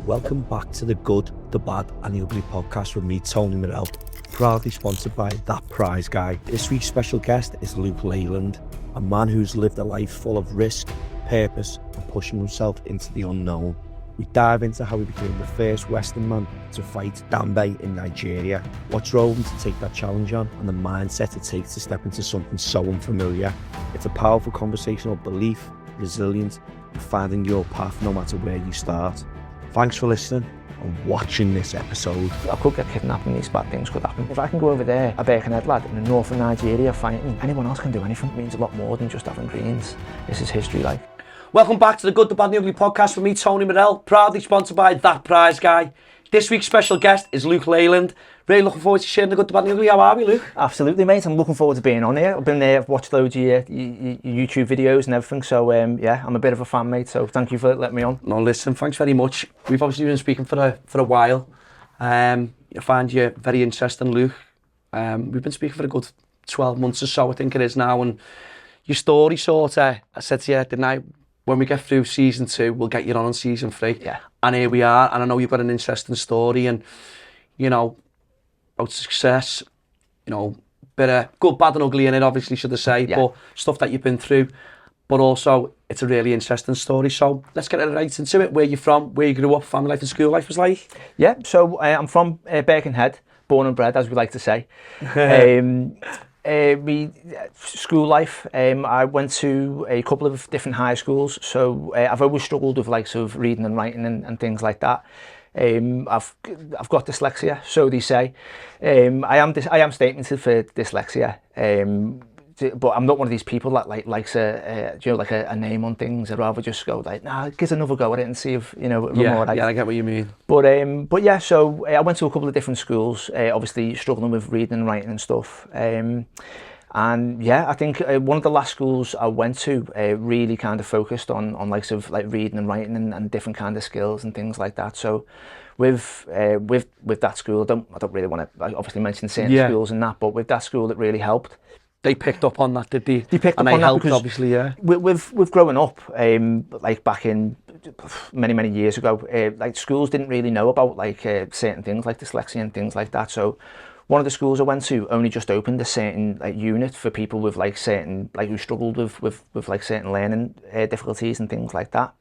Welcome back to the Good, the Bad and the Ugly podcast with me, Tony Murrell, proudly sponsored by That Prize Guy. This week's special guest is Luke Leyland, a man who's lived a life full of risk, purpose and pushing himself into the unknown. We dive into how he became the first Western man to fight Dambe in Nigeria, what drove him to take that challenge on, and the mindset it takes to step into something so unfamiliar. It's a powerful conversation of belief, resilience, and finding your path no matter where you start. Thanks for listening and watching this episode. I could get kidnapped and these bad things could happen. If I can go over there, a Birkenhead lad in the north of Nigeria fighting, anyone else can do anything. It means a lot more than just having greens. This is history, like. Welcome back to the Good, the Bad and the Ugly podcast with me, Tony Murrell, proudly sponsored by That Prize Guy. This week's special guest is Luke Leyland. Really looking forward to sharing the Good, the Bad and the Ugly. How are we, Luke? Absolutely, mate. I'm looking forward to being on here. I've been there, I've watched loads of your YouTube videos and everything. So, yeah, I'm a bit of a fan, mate. So thank you for letting me on. No, listen, thanks very much. We've obviously been speaking for a while. I find you very interesting, Luke. We've been speaking for a good 12 months or so, I think it is now. And your story sort of, I said to you, didn't I? When we get through season 2, we'll get you on season 3. Yeah. And here we are. And I know you've got an interesting story and, you know, about success, you know, bit of good, bad and ugly in it, obviously, should I say, but stuff that you've been through. But also, it's a really interesting story. So let's get right into it. Where you're from, where you grew up, family life and school life was like. Yeah, so I'm from Birkenhead, born and bred, as we like to say. Me school life, I went to a couple of different high schools, so I've always struggled with like sort of reading and writing and things like that. I've got dyslexia, so they say. I am statemented for dyslexia, but I'm not one of these people that likes a name on things. I'd rather just go like, nah, give another go at it and see if more. Yeah, I get what you mean. But yeah, so I went to a couple of different schools, obviously struggling with reading and writing and stuff. And yeah, I think one of the last schools I went to really kind of focused on like sort of like reading and writing and different kind of skills and things like that. So with that school, I don't really want to obviously mention certain schools and that, but with that school it really helped. They picked up on that, did they? They picked up and on they helped, that because obviously, yeah. With growing up, like back in many years ago, like schools didn't really know about like certain things like dyslexia and things like that. So one of the schools I went to only just opened a certain like unit for people with like certain like who struggled with like certain learning difficulties and things like that.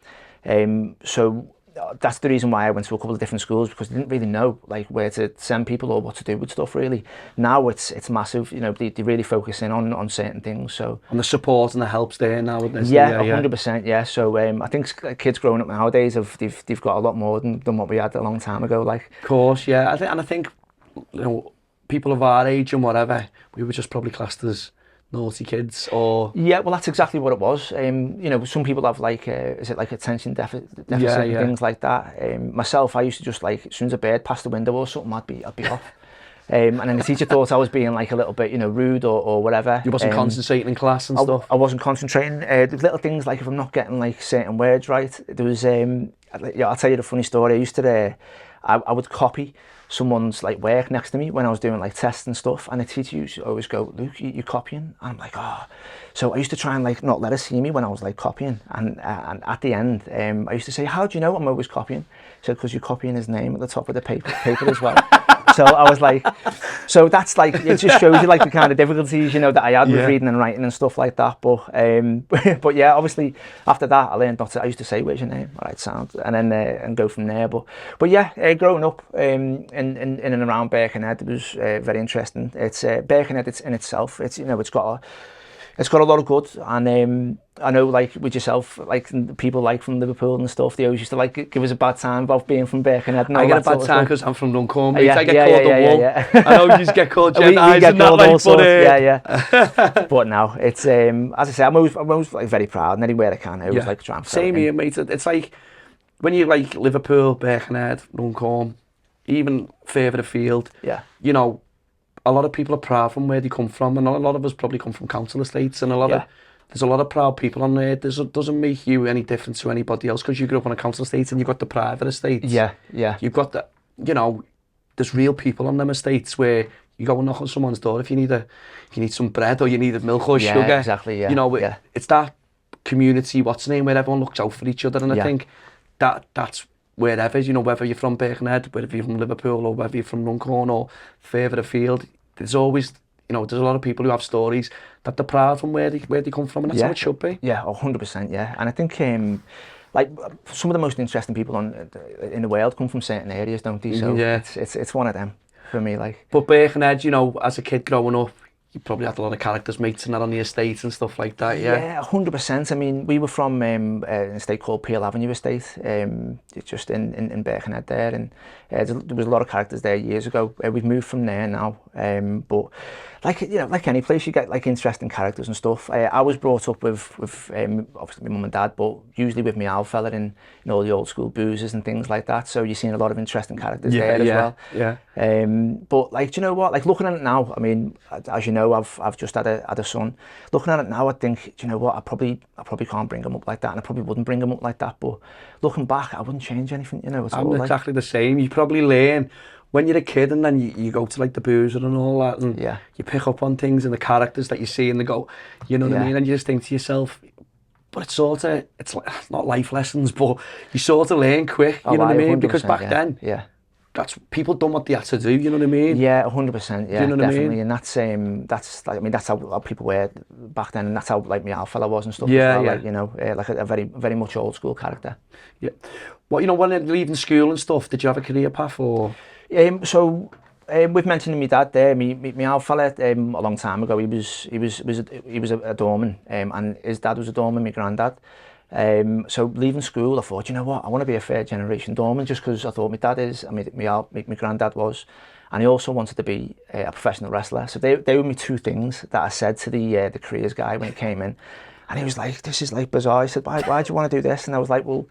So that's the reason why I went to a couple of different schools, because they didn't really know like where to send people or what to do with stuff really. Now it's massive, they really focus in on certain things. So and the support and the help's there now. 100%, yeah. So I think kids growing up nowadays they've got a lot more than what we had a long time ago. Like, of course, yeah. I think people of our age and whatever, we were just probably classed as naughty kids or... Yeah, well, that's exactly what it was. Some people have like, is it like attention deficit and things like that. Myself, I used to just like, as soon as a bird passed the window or something, I'd be off. And then the teacher thought I was being like a little bit, rude or whatever. You wasn't concentrating in class and stuff? I wasn't concentrating. Little things like if I'm not getting like certain words right, there was, I'll tell you the funny story. I used to, I would copy someone's like work next to me when I was doing like tests and stuff, and the teacher used to always go, Luke, you're copying? And I'm like, oh. So I used to try and like not let her see me when I was like copying, and at the end I used to say, how do you know I'm always copying? She said, because you're copying his name at the top of the paper as well. So I was like, so that's like, it just shows you like the kind of difficulties, that I had with reading and writing and stuff like that. But yeah, obviously after that I learned not to, I used to say, where's your name? All right, sound. And then and go from there. But yeah, growing up in and around Birkenhead, it was very interesting. It's Birkenhead, it's in itself, it's it's got a lot of good, and I know like with yourself, like people like from Liverpool and stuff, they always used to like give us a bad time about being from Birkenhead. I get a bad time because I'm from Duncombe. I get called the Wool. Yeah. I know you just get called Jen Eyes and that, like, but but now it's as I say, I'm always like very proud, and anywhere I can, I always like try and same here, mate. It's like when you like Liverpool, Birkenhead, Duncombe, even further afield. Yeah. A lot of people are proud from where they come from, and a lot of us probably come from council estates, and there's a lot of proud people on there. Doesn't make you any different to anybody else because you grew up on a council estate and you've got the private estates. Yeah. You've got the, there's real people on them estates where you go and knock on someone's door if you need some bread or you need milk or sugar. Yeah, exactly. Yeah. It's that community, where everyone looks out for each other, and I think that's wherever, you know, whether you're from Birkenhead, whether you're from Liverpool, or whether you're from Runcorn or further afield, there's always, you know, there's a lot of people who have stories that they're proud from where they come from, and that's how it should be. Yeah, 100%, yeah. And I think like some of the most interesting people in the world come from certain areas, don't they? So yeah, it's one of them for me, like. But Birkenhead, you know, as a kid growing up, you probably had a lot of characters, mates and that on the estate and stuff like that, yeah? Yeah, 100%. I mean, we were from an estate called Peel Avenue Estate, just in Birkenhead there, and there was a lot of characters there years ago. We've moved from there now, but like, you know, like any place, you get like interesting characters and stuff. I was brought up with obviously my mum and dad, but usually with my old fella and, you know, the old school boozers and things like that. So you've seen a lot of interesting characters there as well. Yeah. But like, do you know what? Like, looking at it now, I mean, as you know, I've just had a son. Looking at it now, I think, do you know what? I probably can't bring him up like that, and I probably wouldn't bring him up like that. But looking back, I wouldn't change anything, you know. At all, I'm exactly the same. You probably learn when you're a kid, and then you go to like the boozer and all that, and you pick up on things and the characters that you see and they go, you know what I mean? And you just think to yourself, but it's like, not life lessons, but you sort of learn quick, you know what I mean? Because back then, that's people done what they had to do, you know what I mean? Yeah, 100%, yeah, you know definitely. I mean? And that's like, I mean, that's how people were back then, and that's how like my old fella was and stuff as well, like, you know, like a very, very much old school character. Yeah. Well, you know, when leaving school and stuff, did you have a career path or? With mentioning my dad there, my old fella, a long time ago, he was a doorman, and his dad was a doorman, my granddad. So leaving school, I thought, you know what, I want to be a third generation doorman, just because I thought my dad is, I mean, my granddad was, and he also wanted to be a professional wrestler. So they were my two things that I said to the careers guy when he came in, and he was like, this is like bizarre. He said, why do you want to do this? And I was like, well,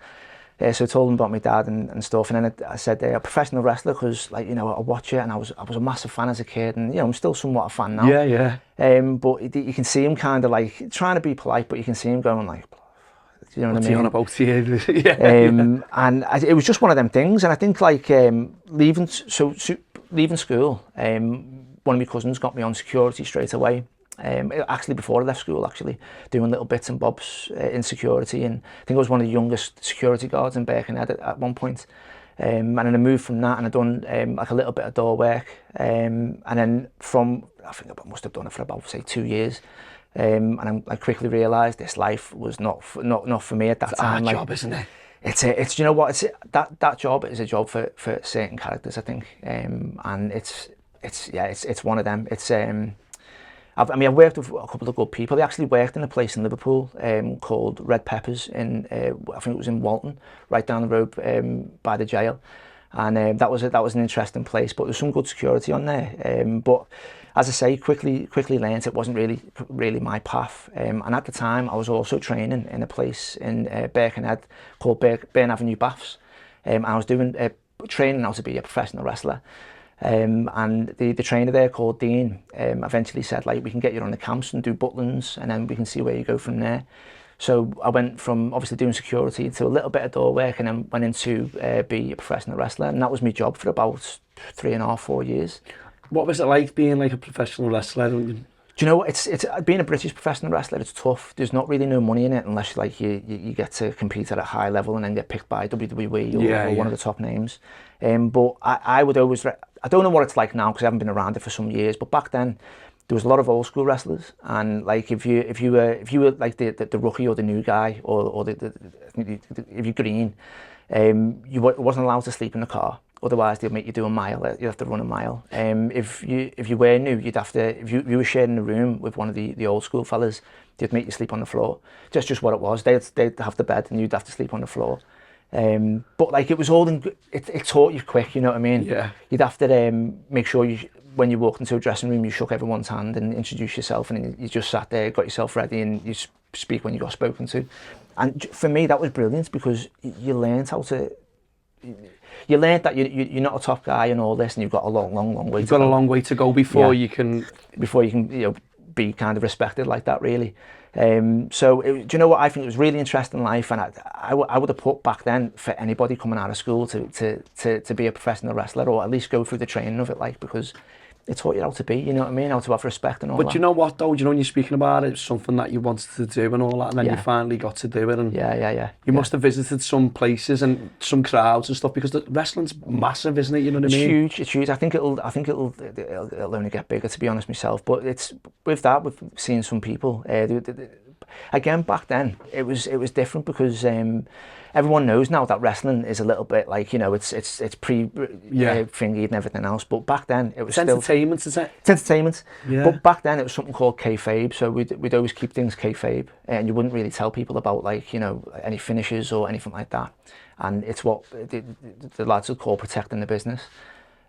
so I told him about my dad and stuff, and then I said a professional wrestler, because, like, you know, I watch it, and I was a massive fan as a kid, and, you know, I'm still somewhat a fan now. Yeah. But you can see him kind of like trying to be polite, but you can see him going like, you know what I mean? On about here? And it was just one of them things, and I think like leaving school, one of my cousins got me on security straight away. Actually before I left school, doing little bits and bobs in security, and I think I was one of the youngest security guards in Birkenhead at one point. And then I moved from that, and I done like a little bit of door work, and then I think I must have done it for about, say, 2 years. And I quickly realised this life was not for me at that time. It's a hard job, isn't it? It's you know what, that job is a job for certain characters, I think, and it's one of them. I've worked with a couple of good people. They actually worked in a place in Liverpool called Red Peppers in I think it was in Walton, right down the road by the jail, and that was an interesting place. But there's some good security on there. But as I say, quickly learned it wasn't really my path. And at the time, I was also training in a place in Birkenhead called Burn Avenue Baths. I was doing training how to be a professional wrestler. And the trainer there called Dean eventually said, like, we can get you on the camps and do Butlins, and then we can see where you go from there. So I went from obviously doing security to a little bit of door work, and then went into be a professional wrestler, and that was my job for about 3.5, 4 years. What was it like being like a professional wrestler? Do you know what, it's being a British professional wrestler, it's tough. There's not really no money in it unless like you get to compete at a high level and then get picked by WWE or one of the top names. But I would always, I don't know what it's like now because I haven't been around it for some years, but back then there was a lot of old school wrestlers, and like if you were like the rookie or the new guy or if you're green, you wasn't allowed to sleep in the car. Otherwise, they'd make you do a mile. You'd have to run a mile. If you were new, you'd have to. If you were sharing a room with one of the old school fellas, they'd make you sleep on the floor. Just what it was. They'd have the bed, and you'd have to sleep on the floor. But like it was all it taught you quick. You know what I mean? Yeah. You'd have to make sure when you walked into a dressing room, you shook everyone's hand and introduced yourself, and you just sat there, got yourself ready, and you speak when you got spoken to. And for me, that was brilliant because you learned how to. You learned that you're not a top guy and all this, and you've got a long way. You've got a long way to go before you can be kind of respected like that, really. So do you know what? I think it was really interesting life, and I would have put back then for anybody coming out of school to be a professional wrestler, or at least go through the training of it, like, because It taught you how to be, you know what I mean? How to have respect and all But that. you know what though, you know when you're speaking about it, it's something that you wanted to do and all that, and then you finally got to do it. And you must have visited some places and some crowds and stuff, because the wrestling's massive, isn't it? You know what I mean? It's huge. I think it'll only get bigger, to be honest myself. But it's with that, we've seen some people. Again, back then it was different, because everyone knows now that wrestling is a little bit like, you know, it's thingy and everything else. But back then it was entertainment, is it? It's entertainment. Yeah. But back then it was something called kayfabe. So we'd always keep things kayfabe, and you wouldn't really tell people about, like, you know, any finishes or anything like that. And it's what the lads would call protecting the business.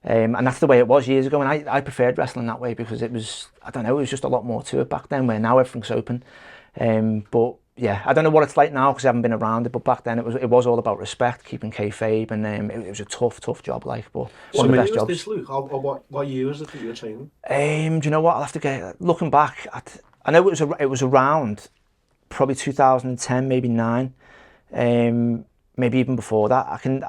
And that's the way it was years ago. And I preferred wrestling that way, because it was, I don't know, it was just a lot more to it back then, where now everything's open. But yeah, I don't know what it's like now, because I haven't been around it. But back then it was all about respect, keeping kayfabe, and it was a tough job, like. But one of the best jobs. This, Luke? Or what year was it that you were training? Do you know what? I'll have to get looking back. I know it was around probably 2010, maybe 9. Maybe even before that. I can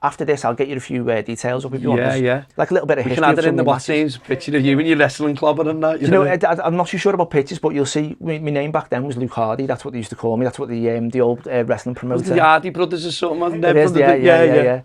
after this I'll get you a few details up if you want. Yeah. Like a little bit of history. We can add it in the WhatsApp's picture of you and your wrestling club and that. You know, I'm not too sure about pictures, but you'll see my name back then was Luke Hardy. That's what they used to call me. That's what the old wrestling promoter. The Hardy brothers or something, wasn't it? Yeah.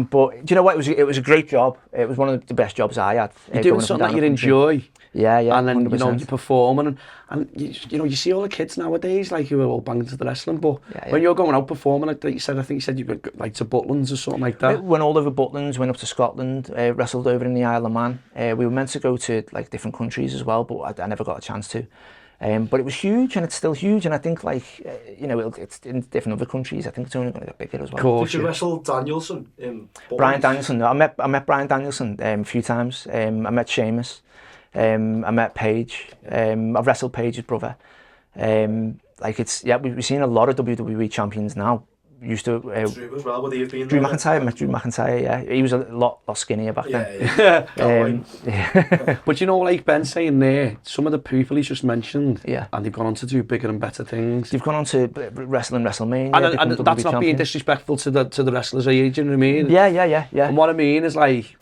But do you know what? It was a great job. It was one of the best jobs I had. You're doing something that you enjoy. Yeah. And then 100%. you know, you're performing, and you know, you see all the kids nowadays, like, who are all banging to the wrestling, but when you're going out performing, like you said, I think you said you went like to Butlins or something like that. Went all over Butlins, went up to Scotland, wrestled over in the Isle of Man. We were meant to go to like different countries as well, but I never got a chance to. But it was huge, and it's still huge, and I think, like, you know, it's in different other countries. I think it's only going to get bigger as well. Did you wrestle Danielson in Butlins? Brian Danielson. I met Brian Danielson a few times. I met Sheamus. I met Paige. I've wrestled Paige's brother. Like, it's, we've seen a lot of WWE champions now. Used to Drew as well, would he have been Drew McIntyre. I met Drew McIntyre. Yeah, he was a lot skinnier back then. But you know, like Ben saying there, some of the people he's just mentioned, and they've gone on to do bigger and better things. They've gone on to wrestling WrestleMania, and that's not being disrespectful to the wrestlers, do you know what I mean? Yeah. And what I mean is, like,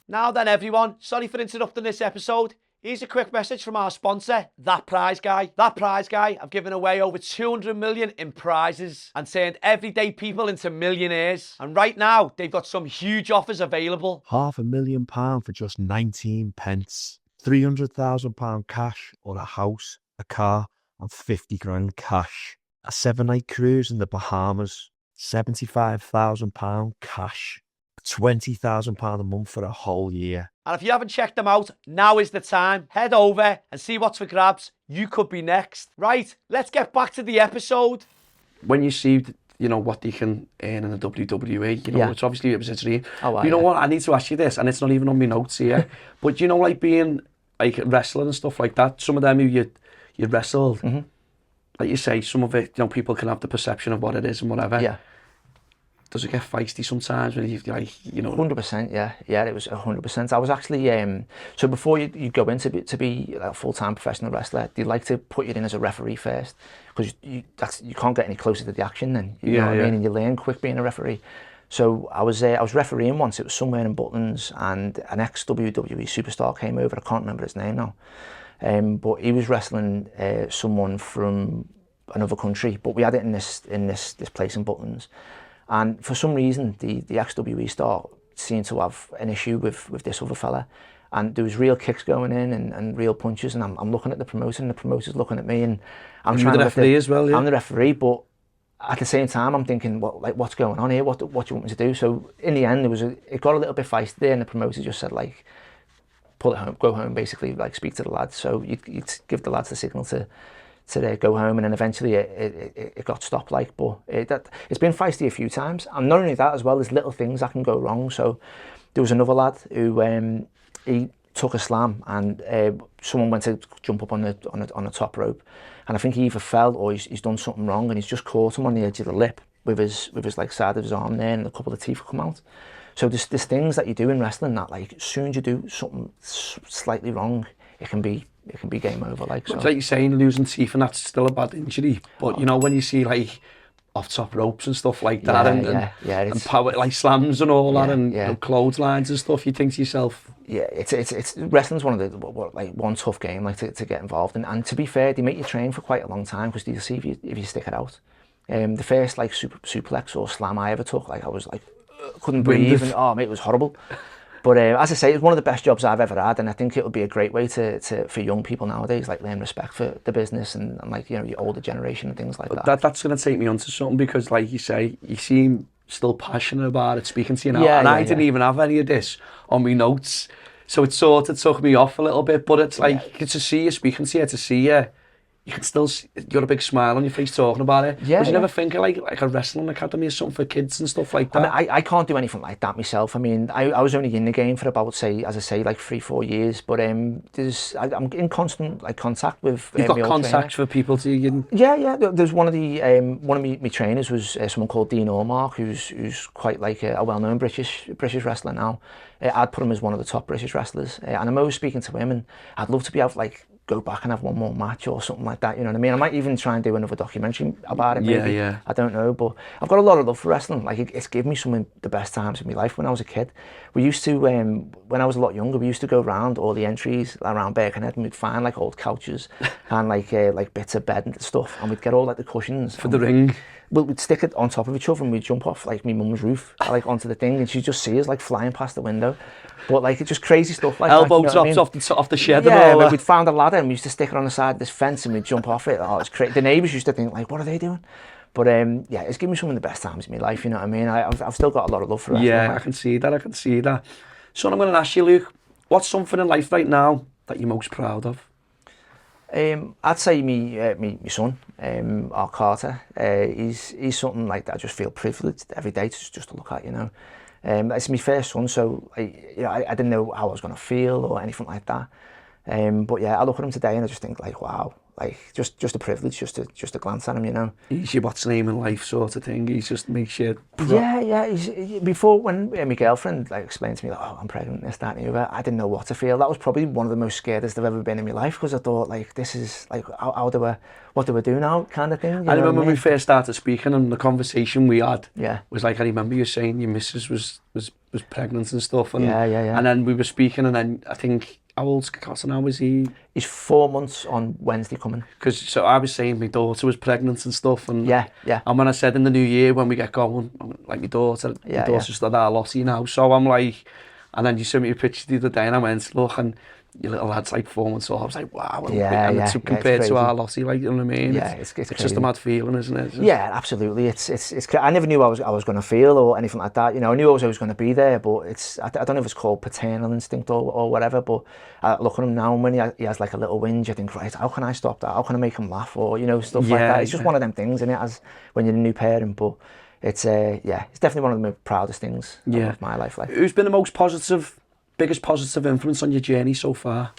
now then, everyone, sorry for interrupting this episode. Here's a quick message from our sponsor, That Prize Guy. That Prize Guy have given away over 200 million in prizes and turned everyday people into millionaires. And right now, they've got some huge offers available. £500,000 for just 19 pence. £300,000 cash, or a house, a car, and 50 grand cash. A 7-night cruise in the Bahamas, £75,000 cash. £20,000 a month for a whole year. And if you haven't checked them out, now is the time. Head over and see what's for grabs. You could be next. Right, let's get back to the episode. When you see, you know, what they can earn in the WWE, you know, it's obviously, it was a dream. You know what, I need to ask you this, and it's not even on my notes here, but you know, like, being like wrestling and stuff like that, some of them who you wrestled, like you say, some of it, you know, people can have the perception of what it is and whatever. Does it get feisty sometimes when you, like, you know? 100%, yeah, it was 100%. I was actually, so before you go in to be a full-time professional wrestler, they like to put you in as a referee first, because you can't get any closer to the action then, you know what I mean, and you learn quick being a referee. So I was refereeing once. It was somewhere in Butlins, and an ex-WWE superstar came over. I can't remember his name now, but he was wrestling someone from another country, but we had it in this place in Butlins. And for some reason, the ex-WWE star seemed to have an issue with this other fella. And there was real kicks going in and real punches. And I'm looking at the promoter, and the promoter's looking at me. And I'm trying to the referee as well, I'm the referee, but at the same time, I'm thinking, what's going on here? What do you want me to do? So in the end, it got a little bit feisty there, and the promoter just said, like, pull it home, go home, basically, like, speak to the lads. So you'd give the lads the signal to go home, and then eventually it got stopped, like. But it's been feisty a few times, and not only that as well, there's little things that can go wrong. So there was another lad who he took a slam, and someone went to jump up on the top rope, and I think he either fell or he's done something wrong, and he's just caught him on the edge of the lip with his like side of his arm there, and a couple of teeth come out. So there's things that you do in wrestling that, like, as soon as you do something slightly wrong, it can be game over, like. So it's like you're saying, losing teeth, and that's still a bad injury. But you know, when you see, like, off top ropes and stuff like that, and power like slams and all that, and you know, clotheslines and stuff. You think to yourself, it's wrestling's one of the one tough game like to get involved in, and to be fair, they make you train for quite a long time because you'll see if you stick it out. The first like suplex or slam I ever took, like I was like couldn't breathe, and oh mate, it was horrible. But as I say, it's one of the best jobs I've ever had, and I think it would be a great way for young people nowadays, like learn respect for the business and like, you know, your older generation and things like that. That's going to take me onto something, because like you say, you seem still passionate about it, speaking to you now, and I didn't even have any of this on my notes, so it sort of took me off a little bit, but it's like to see you speaking to you, to see you can still see, you got a big smile on your face talking about it. Would you never think of like a wrestling academy or something for kids and stuff like that? I mean, I can't do anything like that myself. I mean, I was only in the game for about, say, as I say, like 3-4 years. But I'm in constant like contact with. You've got contacts for people to. Yeah. There's one of my trainers was someone called Dean Ormark, who's quite like a well-known British wrestler now. I'd put him as one of the top British wrestlers, and I'm always speaking to him, and I'd love to be able to like go back and have one more match or something like that, you know what I mean? I might even try and do another documentary about it, maybe. Yeah. I don't know, but I've got a lot of love for wrestling. Like, it's given me some of the best times of my life when I was a kid. We used to, when I was a lot younger, we used to go around all the entries around Birkenhead, and we'd find like old couches and like bits of bed and stuff, and we'd get all like the cushions. For the ring? Well, we'd stick it on top of each other and we'd jump off like my mum's roof, like onto the thing, and she'd just see us like flying past the window. But like, it's just crazy stuff like elbow that. Elbow drops off the shed and all that. We'd found a ladder and we used to stick it on the side of this fence and we'd jump off it. Oh, it's crazy. The neighbours used to think like, what are they doing? But it's given me some of the best times in my life, you know what I mean? I've still got a lot of love for it. Yeah, I can see that. So I'm going to ask you, Luke, what's something in life right now that you're most proud of? I'd say me son, our Carter. He's something like that I just feel privileged every day just to look at, you know. It's my first son, so I didn't know how I was going to feel or anything like that. But yeah, I look at him today and I just think like, wow, like just a privilege just to glance at him, you know. He's your what's name in life sort of thing. He just makes you. Yeah. Before, when my girlfriend like explained to me, like, oh, I'm pregnant, this, that, and the other, I didn't know what to feel. That was probably one of the most scaredest I've ever been in my life, because I thought like, this is like, what do I do now, kind of thing. I remember when we first started speaking, and the conversation we had was like, I remember you saying your missus was pregnant and stuff, and and then we were speaking, and then I think, how old's Carter now? Is he? He's 4 months on Wednesday coming. Because so I was saying my daughter was pregnant and stuff, and and when I said in the new year when we get going, like my daughter's got our Lottie now, so I'm like, and then you sent me a picture the other day, and I went, look, and your little lad's like 4 months old. I was like, wow, compared to our Lottie, like, you know what I mean? Yeah, it's just a mad feeling, isn't it? Yeah, absolutely. It's I never knew I was going to feel or anything like that. You know, I knew I was always going to be there, but I don't know if it's called paternal instinct or whatever. But I look at him now, and when he has like a little whinge, I think, right, how can I stop that? How can I make him laugh, or you know, stuff like that. It's just one of them things, isn't it? As when you're a new parent, but it's it's definitely one of the proudest things of my life. Like, who's been the biggest positive influence on your journey so far?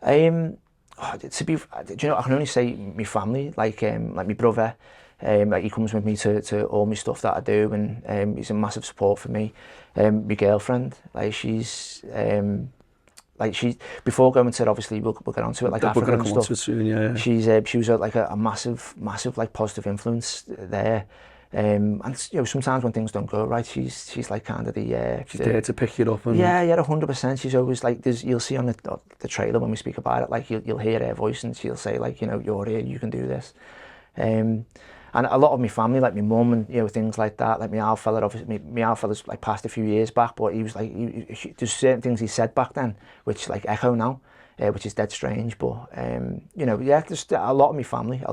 Do you know, I can only say my family, like my brother, like he comes with me to all my stuff that I do, and he's a massive support for me. My girlfriend, like she's before going to, obviously we'll get onto it, like Africa and stuff. Soon, she was like a massive like positive influence there. And you know, sometimes when things don't go right, she's like kind of she's there to pick you up. And 100%. She's always like, you'll see on the trailer when we speak about it, like you'll hear her voice, and she'll say like, you know, you're here, you can do this. And a lot of my family, like my mum and, you know, things like that, like my old fella, obviously my old fella's like passed a few years back, but he was like, there's certain things he said back then which like echo now. Which is dead strange, but you know, just a lot of my family.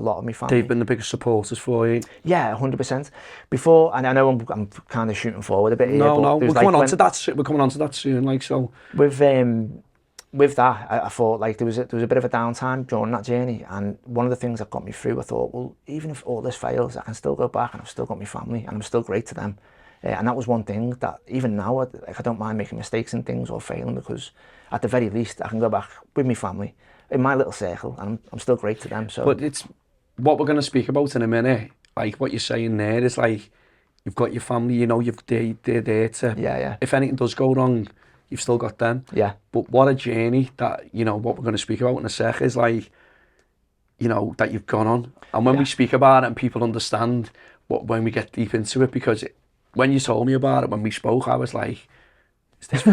They've been the biggest supporters for you. Yeah, 100%. Before, and I know I'm kind of shooting forward a bit here. No, we're coming on to that. We're coming on to that soon. Like, so with that, I thought like there was a bit of a downtime during that journey, and one of the things that got me through, I thought, well, even if all this fails, I can still go back, and I've still got my family, and I'm still great to them. And that was one thing that even now, I don't mind making mistakes in things or failing, because at the very least I can go back with my family in my little circle, and I'm still great to them. So, but it's what we're going to speak about in a minute. Like what you're saying there is like, you've got your family, you know, they're there to. If anything does go wrong, you've still got them. Yeah. But what a journey that, you know, what we're going to speak about in a sec is like, you know, that you've gone on. And when we speak about it and people understand when we get deep into it, because when you told me about it, when we spoke, I was like, is this,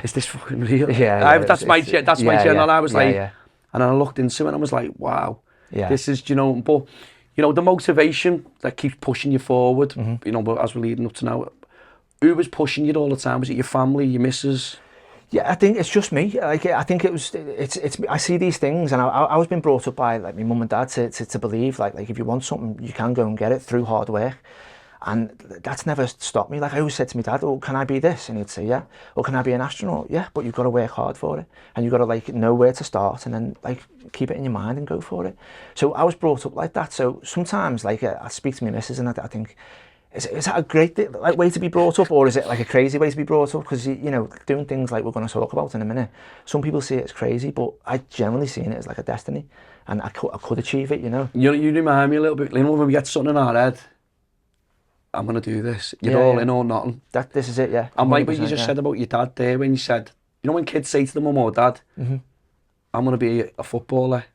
is this fucking real? That's my channel. I was like, and then I looked into it and I was like, wow, this is, but, the motivation that keeps pushing you forward, but as we're leading up to now, who was pushing you all the time? Was it your family, your missus? Yeah, I think it's just me. Like, I think it's I see these things, and I was being brought up by like my mum and dad to believe like if you want something, you can go and get it through hard work. And that's never stopped me. Like, I always said to my dad, oh, can I be this? And he'd say, yeah. Or can I be an astronaut? Yeah, but you've got to work hard for it. And you've got to like know where to start and then like keep it in your mind and go for it. So I was brought up like that. So sometimes like I speak to my missus and I think, is that a great like way to be brought up, or is it like a crazy way to be brought up? Because, doing things like we're going to talk about in a minute, some people see it as crazy, but I generally see it as like a destiny. And I could achieve it, You remind me a little bit, when we get something in our head, I'm going to do this. You're all in or nothing. This is it, yeah. And like what you just said about your dad there, when you said, when kids say to their mum or dad, I'm going to be a footballer.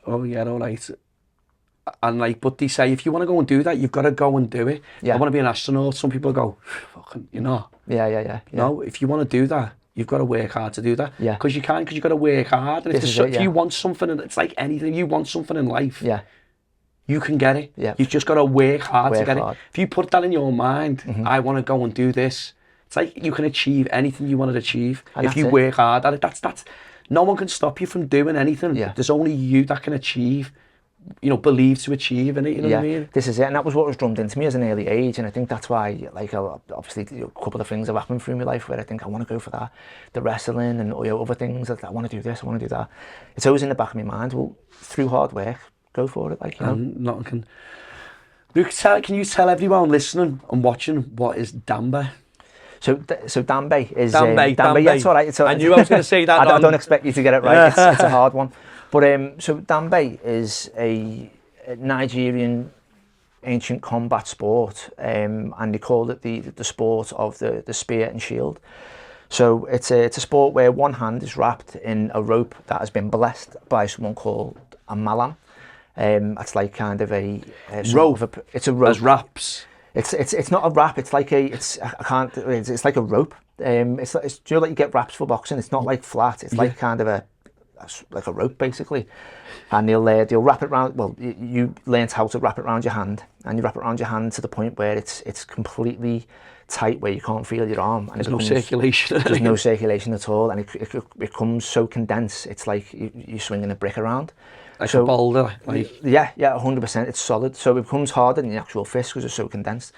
Oh, yeah, all right. And like, but they say, if you want to go and do that, you've got to go and do it. I want to be an astronaut. Some people go, fucking, Yeah. No, if you want to do that, you've got to work hard to do that. Yeah. Because you've got to work hard. And if you want something, it's like anything, you want something in life. Yeah. You can get it. Yeah. You've just got to work hard to get it. If you put that in your mind, I want to go and do this. It's like you can achieve anything you want to achieve if you work hard at it. That's no one can stop you from doing anything. Yeah. There's only you that can achieve, believe to achieve in it. You know what I mean? This is it, and that was what was drummed into me as an early age, and I think that's why, like, obviously a couple of things have happened through my life where I think I want to go for that, the wrestling and other things. I want to do this, I want to do that. It's always in the back of my mind. Well, through hard work, go for it, like, Nothing can. Luke, can you tell everyone listening and watching what is Dambe? So Dambe is Dambe. Yeah, it's all right. I knew I was going to say that. I don't expect you to get it right. It's a hard one. But so Dambe is a Nigerian ancient combat sport, and they call it the sport of the spear and shield. So it's a sport where one hand is wrapped in a rope that has been blessed by someone called a malam. It's like kind of a rope. It's a rope. As wraps. It's not a wrap. It's like it's like a rope. It's like you get wraps for boxing. It's not like flat. It's like kind of like a rope basically. And they'll wrap it around. Well, you learned how to wrap it around your hand, and you wrap it around your hand to the point where it's completely tight, where you can't feel your arm. And there's no circulation. There's no circulation at all, and it becomes so condensed. It's like you're swinging a brick around. Like a boulder, like. Yeah, 100%. It's solid, so it becomes harder than the actual fist because it's so condensed.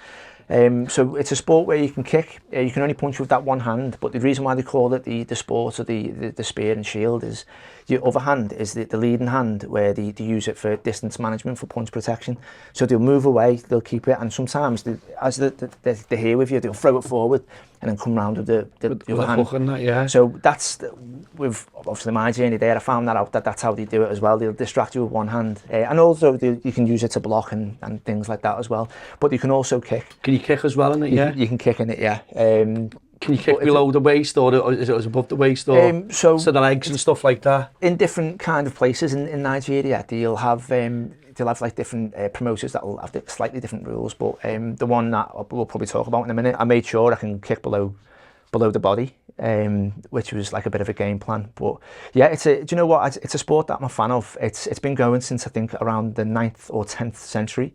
So it's a sport where you can kick. You can only punch with that one hand, but the reason why they call it the sport of the spear and shield is your other hand is the leading hand, where they use it for distance management, for punch protection. So they'll move away, they'll keep it, and sometimes as they're here with you, they'll throw it forward and then come round with the other hand. That, yeah. So that's, with obviously my journey there, I found that out, that's how they do it as well. They'll distract you with one hand, and also you can use it to block and things like that as well. But you can also kick. Can you kick as well in it? Yeah. You can kick in it, yeah. Can you kick below the waist, or is it above the waist, or so the legs and stuff like that? In different kind of places in Nigeria, they'll have like different promoters that will have slightly different rules. But the one that we'll probably talk about in a minute, I made sure I can kick below the body, which was like a bit of a game plan. But yeah, do you know what? It's a sport that I'm a fan of. It's been going since I think around the 9th or 10th century.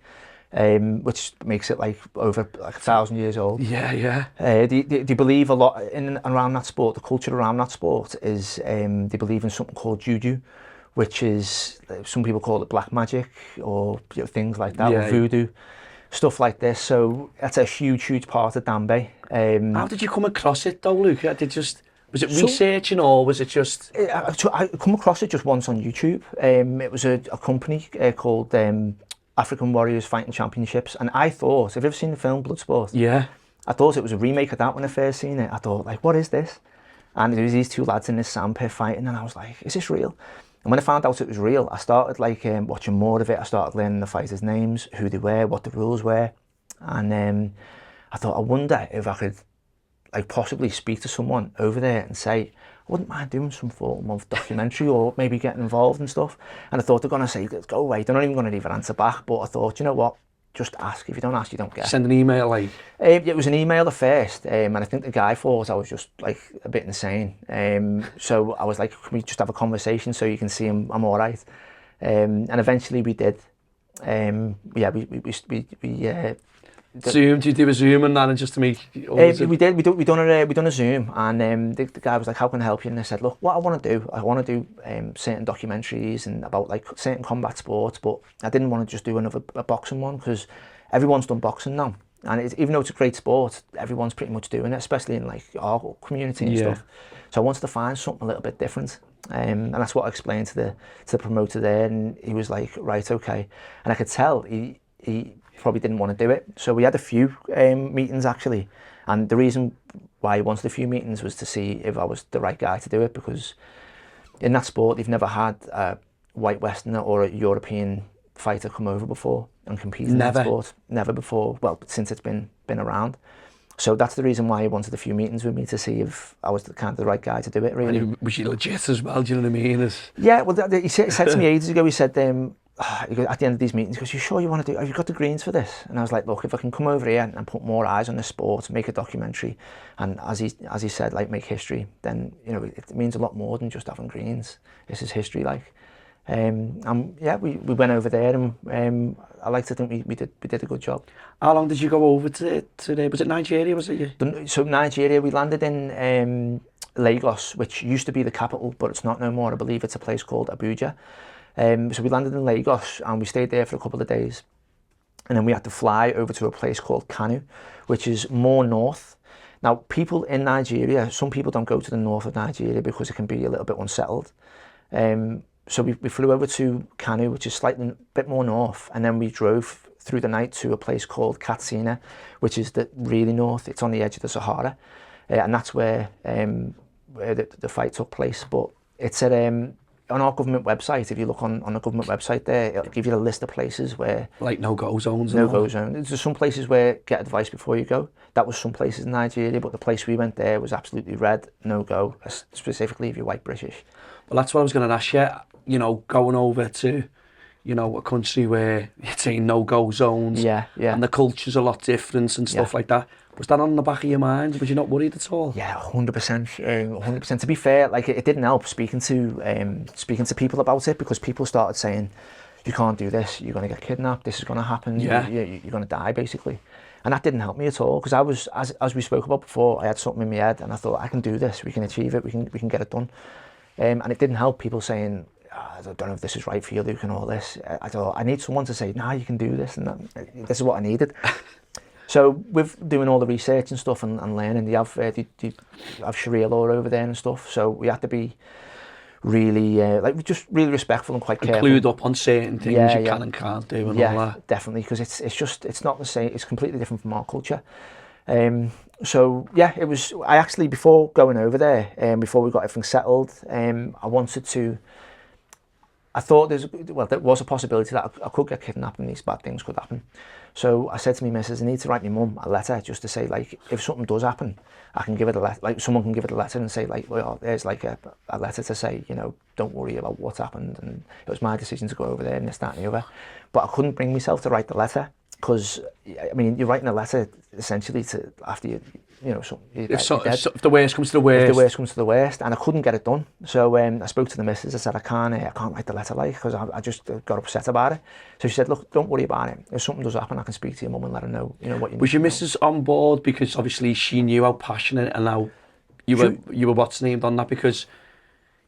Which makes it like over like 1,000 years old. Yeah. They believe a lot in and around that sport. The culture around that sport is they believe in something called juju, which is, some people call it black magic, or things like that, or voodoo, stuff like this. So that's a huge part of Dambe. How did you come across it though, Luke? Was it researching, or was it just? I come across it just once on YouTube. It was a company called African Warriors Fighting Championships, and I thought, have you ever seen the film Bloodsport? Yeah. I thought it was a remake of that when I first seen it. I thought, like, what is this? And there was these two lads in this sandpit fighting, and I was like, is this real? And when I found out it was real, I started like watching more of it. I started learning the fighters' names, who they were, what the rules were, and I thought, I wonder if I could like possibly speak to someone over there and say, I wouldn't mind doing some form of documentary, or maybe getting involved and stuff. And I thought, they're going to say, go away. They're not even going to leave an answer back. But I thought, you know what? just ask. If you don't ask, you don't get. Send an email, like. It was an email at first, and I think the guy thought I was just like a bit insane. So I was like, can we just have a conversation so you can see I'm all right? And eventually we did. Yeah, we Zoom? Do you do a Zoom and that, and just to make? We done a Zoom, and the guy was like, "How can I help you?" And I said, "Look, what I want to do certain documentaries and about like certain combat sports, but I didn't want to just do a boxing one because everyone's done boxing now, and even though it's a great sport, everyone's pretty much doing it, especially in like our community and stuff. So I wanted to find something a little bit different, and that's what I explained to the promoter there, and he was like, "Right, okay," and I could tell he probably didn't want to do it. So we had a few meetings actually, and the reason why he wanted a few meetings was to see if I was the right guy to do it, because in that sport they've never had a white Westerner or a European fighter come over before and compete in that sport. Never before, well, since it's been around. So that's the reason why he wanted a few meetings with me, to see if I was the right guy to do it, really. And was he legit as well, do you know what I mean? Yeah, well, he said to me ages ago, he said, at the end of these meetings, he goes, "You sure you want to do, have you got the greens for this?" And I was like, "Look, if I can come over here and put more eyes on the sport, make a documentary, and as he said, like, make history, then, you know, it means a lot more than just having greens. This is history, like." Yeah, we went over there, and I like to think we did a good job. How long did you go over to there? Was it Nigeria, was it? So Nigeria, we landed in Lagos, which used to be the capital, but it's not no more. I believe it's a place called Abuja. So we landed in Lagos and we stayed there for a couple of days, and then we had to fly over to a place called Kano, which is more north. Now, people in Nigeria, some people don't go to the north of Nigeria because it can be a little bit unsettled. So we flew over to Kano, which is slightly a bit more north, and then we drove through the night to a place called Katsina, which is the really north. It's on the edge of the Sahara, and that's where the fight took place. But it's at on our government website. If you look on the government website there, it'll give you a list of places where, like, no-go zones. No-go zones. There's some places where get advice before you go. That was some places in Nigeria, but the place we went there was absolutely red, no-go, specifically if you're white British. Well, that's what I was going to ask you. You know, going over to, you know, a country where you're saying no-go zones, and the culture's a lot different and stuff like that. Was that on the back of your mind? Was you not worried at all? Yeah, 100%. 100%. To be fair, like, it didn't help speaking to people about it, because people started saying, "You can't do this. You're going to get kidnapped. This is going to happen. Yeah. You're going to die," basically. And that didn't help me at all, because I was, as we spoke about before, I had something in my head, and I thought, I can do this. We can achieve it. We can get it done. And it didn't help people saying, "I don't know if this is right for you, Luke," and all this. I thought, I need someone to say, "Nah, you can do this," and this is what I needed. So with doing all the research and stuff and learning, they have Sharia law over there and stuff. So we had to be really, just really respectful and quite careful. Clued up on certain things you can and can't do and all that. Yeah, definitely, because it's not the same. It's completely different from our culture. So yeah, it was. I actually, before going over there, before we got everything settled, I thought there was a possibility that I could get kidnapped and these bad things could happen. So I said to my missus, I need to write my mum a letter just to say, like, if something does happen, I can give it a letter. Like, someone can give it a letter and say, like, well, there's like a letter to say, you know, don't worry about what's happened, and it was my decision to go over there and this, that, and the other. But I couldn't bring myself to write the letter, because, I mean, you're writing a letter essentially to after you know, if the worst comes to the worst. If the worst comes to the worst, and I couldn't get it done. So I spoke to the missus. I said, I can't write the letter, like, because I just got upset about it. So she said, "Look, don't worry about it. If something does happen, I can speak to your mum and let her know, you know, what you need." Was your missus on board? Because obviously she knew how passionate and how you were what's named on that, because,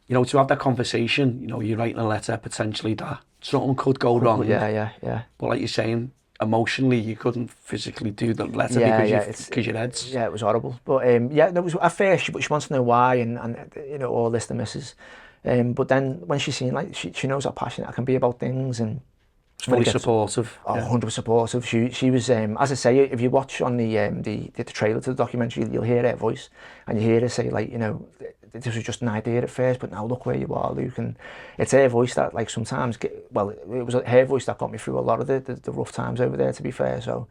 you know, to have that conversation, you know, you're writing a letter potentially that something could go wrong. Yeah. But like you're saying, emotionally you couldn't physically do the letter because your head's... Yeah, it was horrible. But it was at first, but she wants to know why and you know, all this, the missus. But then when she's seen, like, she knows how passionate I can be about things, and fully supportive. 100% supportive. She was, as I say, if you watch on the trailer to the documentary, you'll hear her voice, and you hear her say, like, you know, this was just an idea at first, but now look where you are, Luke. And it's her voice that, like, sometimes it was her voice that got me through a lot of the rough times over there, to be fair. So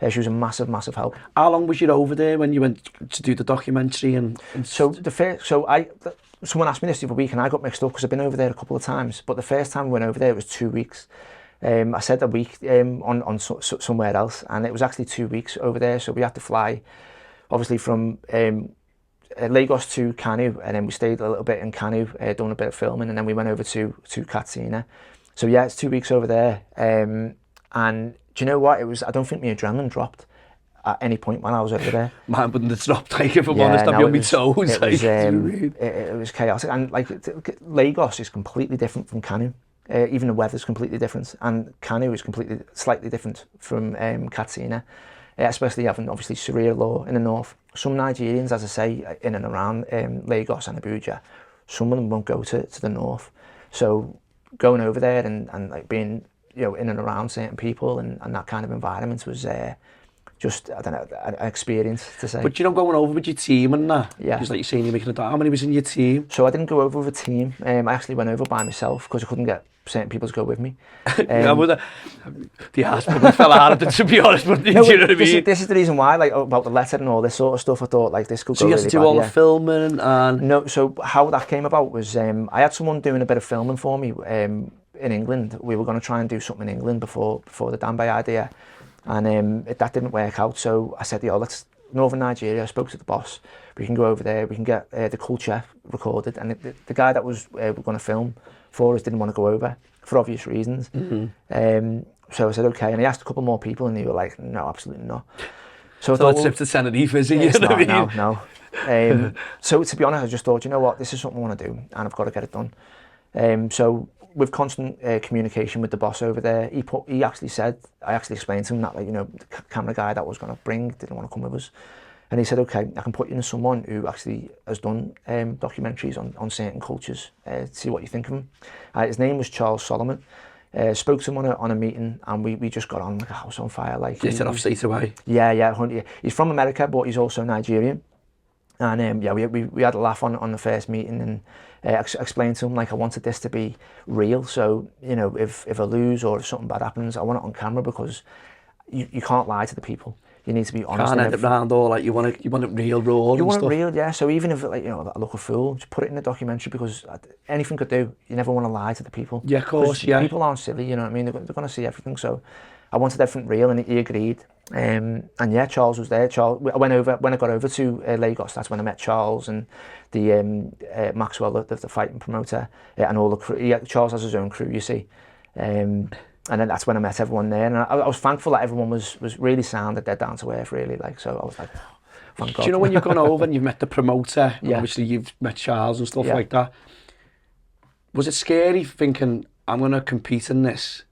she was a massive help. How long was you over there when you went to do the documentary? And someone asked me this the other week, and I got mixed up because I've been over there a couple of times, but the first time we went over there, it was 2 weeks. I said a week somewhere else, and it was actually 2 weeks over there. So we had to fly, obviously from Lagos to Kanu, and then we stayed a little bit in Kanu, doing a bit of filming, and then we went over to Katsina. So yeah, it's 2 weeks over there. And do you know what? I don't think my adrenaline dropped at any point when I was over there. Man, wouldn't it stop? Like, if I'm honest, I'd be on my toes. It was chaotic, and like Lagos is completely different from Kanu. Even the weather's completely different, and Kanu is slightly different from Katsina, especially having obviously Sharia law in the north. Some Nigerians, as I say, in and around Lagos and Abuja, some of them won't go to the north. So going over there and like being, you know, in and around certain people and that kind of environment was just, I don't know, an experience to say. But you know, going over with your team and that, yeah. because like you're saying, you're making how many was in your team? So I didn't go over with a team. I actually went over by myself because I couldn't get certain people to go with me. The ass probably fell out of it, to be honest, but no, you know what I mean? This is the reason why, like, about the letter and all this sort of stuff. I thought, like, this could go really bad. So you had to do all the filming and... No, so how that came about was I had someone doing a bit of filming for me in England. We were going to try and do something in England before the Dambe idea. And that didn't work out, so I said, let's Northern Nigeria. I spoke to the boss. We can go over there. We can get the culture recorded. And the guy that was going to film for us didn't want to go over for obvious reasons. Mm-hmm. So I said okay, and he asked a couple more people, and they were like, no, absolutely not. So I thought, it's to Tenerife, is it? You know what I mean? No. So to be honest, I just thought, you know what, this is something I want to do, and I've got to get it done. So with constant communication with the boss over there, I actually explained to him that, like, you know, the camera guy that was going to bring didn't want to come with us, and he said, okay, I can put you in someone who actually has done documentaries on certain cultures. See what you think of him. His name was Charles Solomon. Spoke to him on a meeting, and we just got on like a house on fire. Like, you set off straight away. Yeah. He's from America, but he's also Nigerian. And we had a laugh on the first meeting, and explained to him, like, I wanted this to be real. So, you know, if I lose or if something bad happens, I want it on camera, because you can't lie to the people. You need to be honest. Can't edit round, or like you want it real, raw. You want it real, yeah. So even if, like, you know, I look a fool, just put it in the documentary, because anything could do. You never want to lie to the people. Yeah, of course, yeah. People aren't silly, you know what I mean? They're going to see everything. So I wanted everything real, and he agreed. And yeah, Charles was there. When I got over to Lagos, that's when I met Charles and the Maxwell, the fighting promoter, and all the crew. Charles has his own crew, you see. And then that's when I met everyone there, and I was thankful that everyone was really sound and dead down to earth, really. Like, so I was like, oh, thank God. Do you know when you've gone over and you've met the promoter, yeah. Obviously you've met Charles and stuff like that, was it scary thinking, I'm going to compete in this,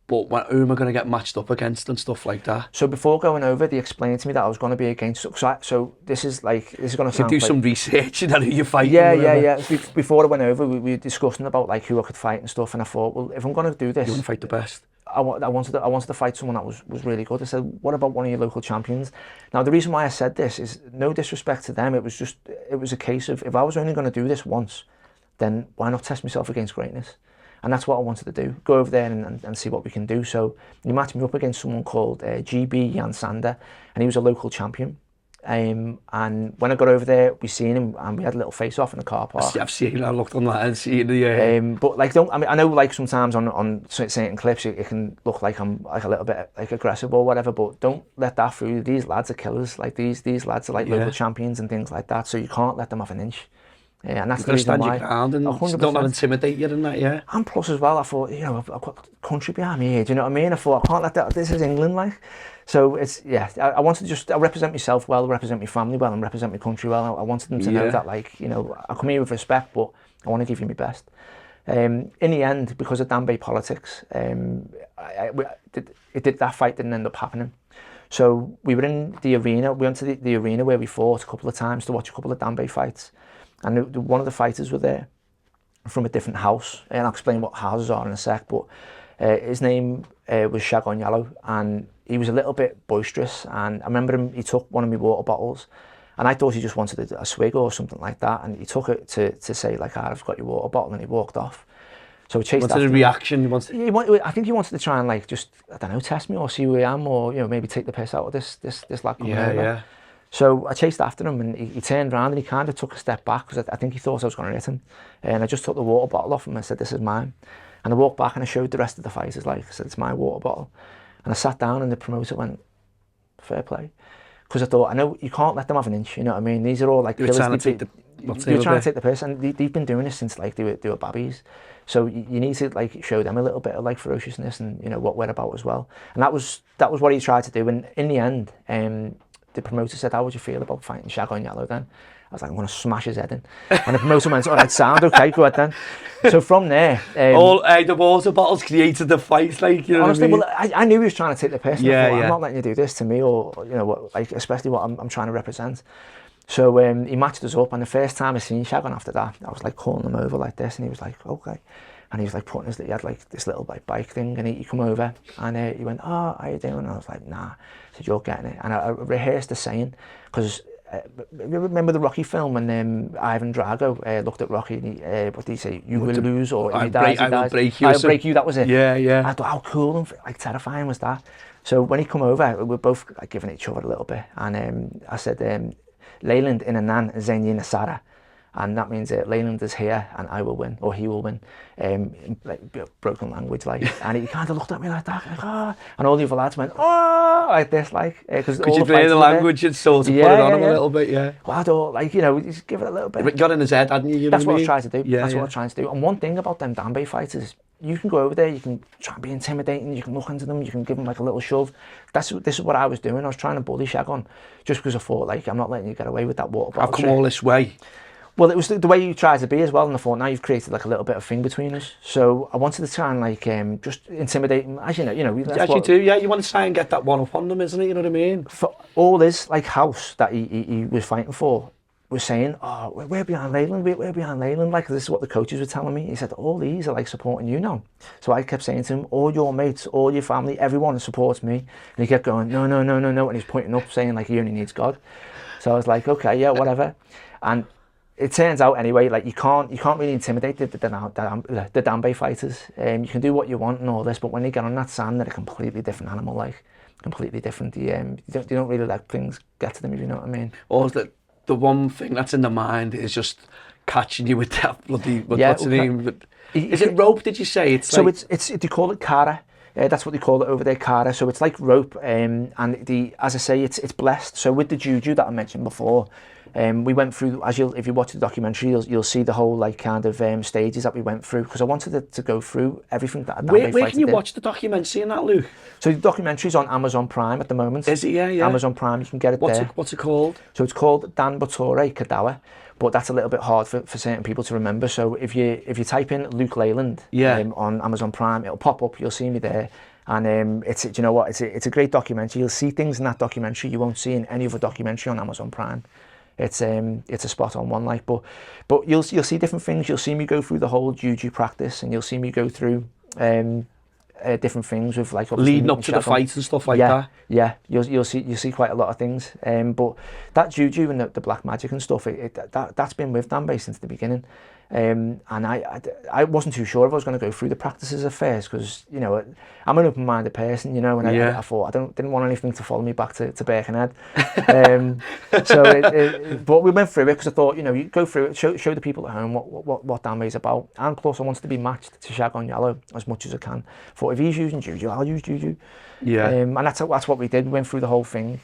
but who am I going to get matched up against and stuff like that? So before going over, they explained to me that I was going to be against... So this is going to sound... You do some research, you know, who you're fighting. Yeah. Before I went over, we were discussing about, like, who I could fight and stuff, and I thought, well, if I'm going to do this... You want to fight the best? I wanted to fight someone that was really good. I said, what about one of your local champions? Now, the reason why I said this is no disrespect to them. It was a case of, if I was only going to do this once, then why not test myself against greatness? And that's what I wanted to do. Go over there and see what we can do. So he matched me up against someone called GB Jan Sander, and he was a local champion. And when I got over there, we seen him, and we had a little face-off in the car park. I've seen, I looked on that and seen the... But, like, I know, like, sometimes on certain clips it can look like I'm, like, a little bit, like, aggressive or whatever, but don't let that fool you. These lads are killers. Like, these lads are, like, local champions and things like that, so you can't let them have an inch. Yeah, and that's the reason why. You've got to stand your ground and don't let intimidate you and that, yeah. And plus as well, I thought, you know, I've got country behind me here, do you know what I mean? I thought, I can't let that, this is England, like. So it's, yeah, I wanted to represent myself well, represent my family well, and represent my country well. I wanted them to know that, like, you know, I come here with respect, but I want to give you my best. In the end, because of Dambe politics, that fight didn't end up happening. So we were in the arena, we went to the arena where we fought a couple of times to watch a couple of Dambe fights. And one of the fighters were there from a different house, and I'll explain what houses are in a sec, but his name was Shagon Yallow, and he was a little bit boisterous, and I remember he took one of my water bottles, and I thought he just wanted a swig or something like that, and he took it to say, like, I've got your water bottle, and he walked off. So I chased after him. Wanted a reaction? I think he wanted to try and, like, just, I don't know, test me or see who I am, or, you know, maybe take the piss out of this lad coming over. Yeah. So I chased after him, and he turned around and he kind of took a step back, because I think he thought I was going to hit him. And I just took the water bottle off him and I said, this is mine. And I walked back and I showed the rest of the fighters, like I said, it's my water bottle. And I sat down and the promoter went, fair play. Because I thought, I know you can't let them have an inch, you know what I mean? These are all like You're trying to take the piss, and they've been doing this since like they were babbies. So you need to like show them a little bit of like ferociousness and, you know, what we're about as well. And that was what he tried to do. And in the end, the promoter said, how would you feel about fighting Shag on Yellow then? I was like, I'm going to smash his head in. And the promoter went, all right, sound okay, go ahead then. So from there... the water bottles created the fight, like, you know honestly, what I mean? well, I knew he was trying to take the piss. Yeah, I thought, yeah. I'm not letting you do this to me, or, you know, what, like, especially what I'm trying to represent. So he matched us up, and the first time I seen Shagon after that, I was like calling him over like this, and he was like, okay. And he was like putting he had like this little like bike thing, and he come over, and he went, oh, how you doing? And I was like, nah. I said, you're getting it. And I rehearsed the saying, because you remember the Rocky film when Ivan Drago looked at Rocky and what did he say? You will lose, or if he dies, he dies. I will break you. I'll break you, that was it. Yeah, yeah. I thought, how cool and like terrifying was that? So when he come over, we were both like giving each other a little bit, and I said, Leyland in Anan Zenyi Nasara. And that means Leyland is here and I will win, or he will win, like broken language, like. And he kind of looked at me like that, like, oh. And all the other lads went, oh, like this, like, because you play the language and sort of put it on him a little bit, yeah. Well, I thought, like, you know, just give it a little bit. It got in his head, hadn't you? That's what I was trying to do. Yeah, That's what I was trying to do. And one thing about them Dambe fighters, you can go over there, you can try and be intimidating, you can look into them, you can give them like a little shove. This is what I was doing. I was trying to bully Shagon just because I thought, like, I'm not letting you get away with that water bottle. I've come all this way. Well, it was the way you tried to be as well, and I thought, now you've created like a little bit of thing between us. So I wanted to try and like just intimidate him, as you know. As you do, yeah. You want to try and get that one up on them, isn't it? You know what I mean? For all this like house that he was fighting for, was saying, oh, we're behind Leyland, we're behind Leyland. Like, this is what the coaches were telling me. He said, all these are like supporting you now. So I kept saying to him, all your mates, all your family, everyone supports me. And he kept going, no. And he's pointing up saying like, he only needs God. So I was like, okay, yeah, whatever. And it turns out anyway, like you can't really intimidate the Dambe fighters. You can do what you want and all this, but when they get on that sand, they're a completely different animal, like completely different. You don't really let things get to them, if you know what I mean. Or the one thing that's in the mind is just catching you with that bloody, what's the name? Is it rope, did you say? It's so like... it's they call it kara. That's what they call it over there, kara. So it's like rope, and as I say, it's blessed. So with the juju that I mentioned before, we went through, if you watch the documentary, you'll see the whole like kind of stages that we went through, because I wanted to go through everything that Where can you watch the documentary in that, Luke? So the documentary's on Amazon Prime at the moment. Is it? Yeah. Amazon Prime, you can get it there. What's it called? So it's called Dan Butore Kadawa, but that's a little bit hard for certain people to remember. So if you type in Luke Leyland on Amazon Prime, it'll pop up, you'll see me there. And do you know what? It's a great documentary. You'll see things in that documentary you won't see in any other documentary on Amazon Prime. It's a spot on one, like, but you'll see different things. You'll see me go through the whole juju practice, and you'll see me go through different things with like leading up to the fights and stuff like that. Yeah, you'll see quite a lot of things. But that juju and the black magic and stuff, that's been with Dambe since the beginning. And I wasn't too sure if I was going to go through the practices at first, because I'm an open-minded person, and I thought didn't want anything to follow me back to Birkenhead. But we went through it because I thought, you go through it, show the people at home what Dambe is about, and plus I wanted to be matched to Shag on Yellow as much as I can. Thought if he's using juju, I'll use juju. Yeah. And that's what we did. We went through the whole thing.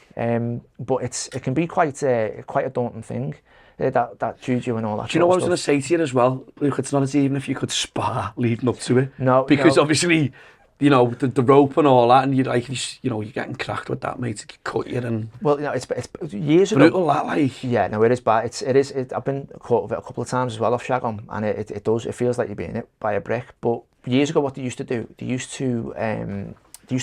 But it can be quite a daunting thing. That juju and all that. Do you know what I was going to say to you as well, Luke? It's not as even if you could spar leading up to it. No, because obviously, the rope and all that, and you're getting cracked with that, mate. It cut you and. Well, it's years ago. Brutal, that, like. Yeah, no, it is bad. It is. I've been caught with it a couple of times as well off Shagon, and it does. It feels like you're being hit by a brick. But years ago, what they used to do, they used to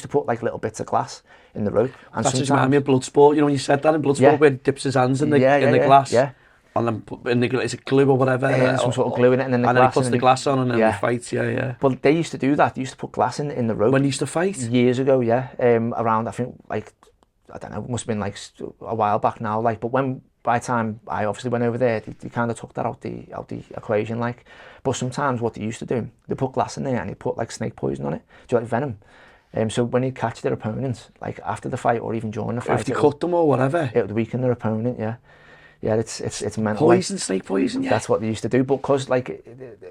put like little bits of glass in the rope. And that's just reminded me of Bloodsport. When you said that in Bloodsport, where he dips his hands in the glass. Yeah. And then is it glue or whatever? Some sort of glue in it, and then he puts the glass on, and then he fights. Yeah. Well, they used to do that. They used to put glass in the rope. When he used to fight? Years ago, yeah. Around, I think, like, I don't know, it must have been like a while back now. Like, but by the time I obviously went over there, they kind of took that out the equation, like. But sometimes what they used to do, they put glass in there and they put like snake poison on it, do you like venom? So when they catch their opponents, like after the fight or even during the fight, if they cut them or whatever, it would weaken their opponent. Yeah. Yeah, it's mental. Poison, snake poison, yeah. That's what they used to do, but because like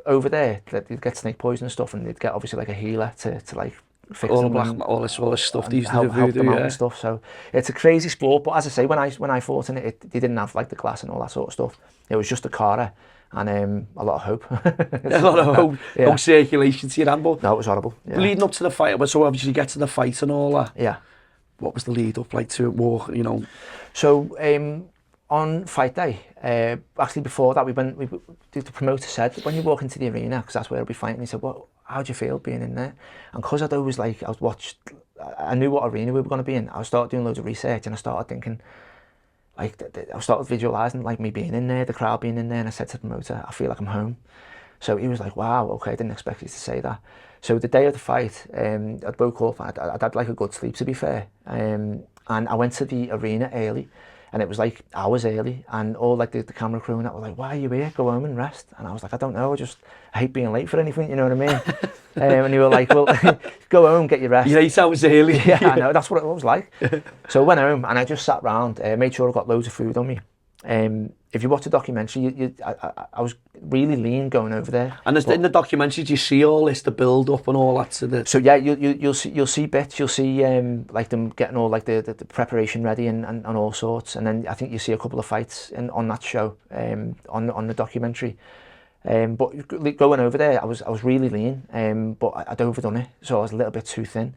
over there, they'd get snake poison and stuff, and they'd get obviously like a healer to like fix all them the and, all this stuff they used to help voodoo, them out yeah. and stuff. So it's a crazy sport. But as I say, when I fought in it, they didn't have like the glass and all that sort of stuff. It was just a cara and a lot of hope. A lot of hope, yeah. no circulation to your hand. But no, it was horrible. Yeah. leading up to the fight, so obviously you get to the fight and all that. Yeah. What was the lead up like to walk, you know? So on fight day, actually before that, the promoter said, when you walk into the arena, because that's where I'll be fighting, he said, "What? How do you feel being in there?" And because I'd always I knew what arena we were going to be in. I started doing loads of research, and I started thinking, like, I started visualising like me being in there, the crowd being in there, and I said to the promoter, "I feel like I'm home." So he was like, "Wow, okay, I didn't expect you to say that." So the day of the fight, I'd woke up, I'd had like a good sleep, to be fair, and I went to the arena early, and it was like hours early, and all like the camera crew and that were like, "Why are you here? Go home and rest." And I was like, "I don't know, I hate being late for anything, you know what I mean?" And they were like, "Well, go home, get your rest." Yeah, 8 hours early. Yeah, I know, that's what it was like. So I went home and I just sat round, made sure I got loads of food on me. If you watch the documentary, I was really lean going over there. And in the documentary, do you see all this, the build up and all that to the... So yeah, you'll see bits. You'll see like them getting all like the preparation ready and all sorts. And then I think you see a couple of fights on that show, on the documentary. But going over there, I was really lean, but I'd overdone it, so I was a little bit too thin.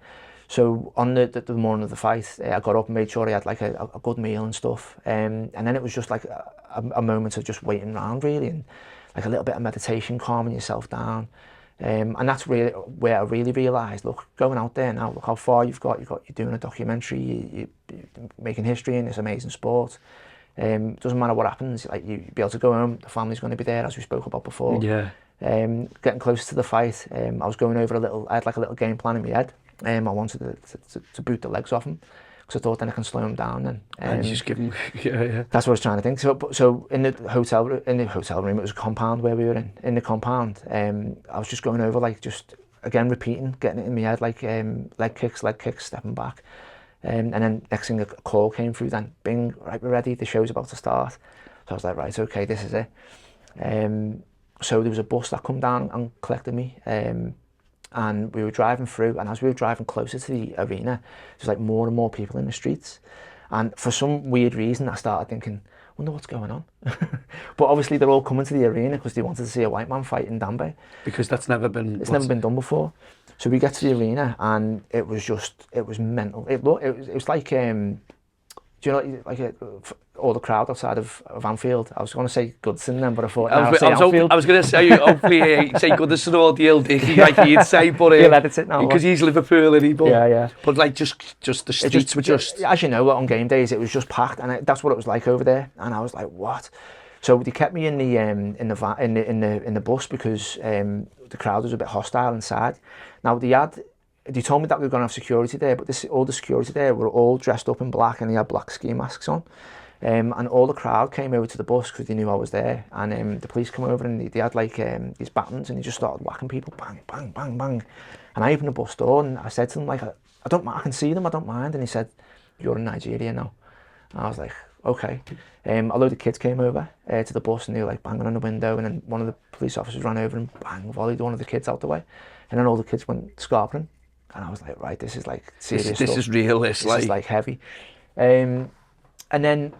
So on the morning of the fight, I got up and made sure I had like a good meal and stuff. And then it was just like a moment of just waiting around, really, and like a little bit of meditation, calming yourself down. And that's really where I really realised, look, going out there now, look how far you've got. You're doing a documentary, you're making history in this amazing sport. Doesn't matter what happens, like you'll be able to go home, the family's going to be there, as we spoke about before. Yeah. Getting closer to the fight, I was going over I had like a little game plan in my head. I wanted to boot the legs off him, because I thought then I can slow him down. Then and just give him, yeah. That's what I was trying to think. So in the hotel room, it was a compound where we were in. In the compound, I was just going over, like, just again repeating, getting it in my head, like leg kicks, stepping back, and then next thing a call came through. Then bing, right, we're ready. The show's about to start. So I was like, right, okay, this is it. So there was a bus that come down and collected me. And we were driving through, and as we were driving closer to the arena, there's like more and more people in the streets. And for some weird reason, I started thinking, wonder what's going on. But obviously they're all coming to the arena because they wanted to see a white man fight in Dambe. Because that's never been... It's never been done before. So we get to the arena, and it was mental. It was like, do you know, like all the crowd outside of Anfield. I was going to say Goodson then, but I thought, I was going to say, hopefully, say Goodson or Dale Dickey, like he'd say, but he'll edit it now, because he's Liverpool, isn't he? But, yeah. But like just the streets were just... As you know, on game days, it was just packed, and that's what it was like over there. And I was like, what? So they kept me in the bus because the crowd was a bit hostile inside. Now they told me that we were going to have security there, but all the security there were all dressed up in black, and they had black ski masks on. And all the crowd came over to the bus because they knew I was there. And the police come over, and they had like these batons, and they just started whacking people, bang, bang, bang, bang. And I opened the bus door, and I said to them, like, I can see them, I don't mind. And he said, "You're in Nigeria now." And I was like, okay. A load of kids came over to the bus, and they were like banging on the window, and then one of the police officers ran over and bang, volleyed one of the kids out the way. And then all the kids went scarpering. And I was like, right, this is like serious stuff. This is real, this is like heavy. And then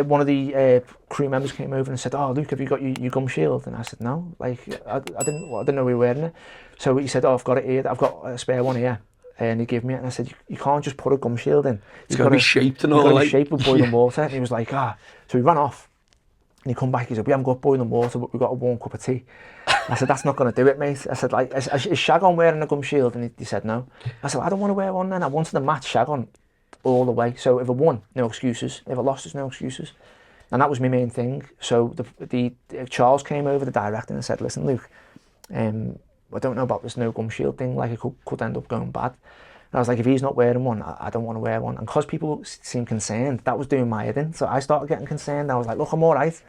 one of the crew members came over and said, "Oh, Luke, have you got your gum shield?" And I said, "No, like I didn't know we were wearing it." So he said, "Oh, I've got it here. I've got a spare one here." And he gave me it, and I said, "You can't just put a gum shield in. It's got to be shaped and all." It's got to be shaped with boiling water. And he was like, "Ah." So he ran off, and he come back. He said, "We haven't got boiling water, but we've got a warm cup of tea." I said, "That's not going to do it, mate." I said, "Like, is Shagon wearing a gum shield?" And he said, "No." I said, "I don't want to wear one then. I wanted to match Shagon all the way. So if I won, no excuses. If I lost, there's no excuses." And that was my main thing. So the Charles came over, the director, and said, "Listen, Luke, I don't know about this no gum shield thing. Like, it could end up going bad." And I was like, if he's not wearing one, I don't want to wear one. And because people seemed concerned, that was doing my head in. So I started getting concerned. I was like, look, I'm all right.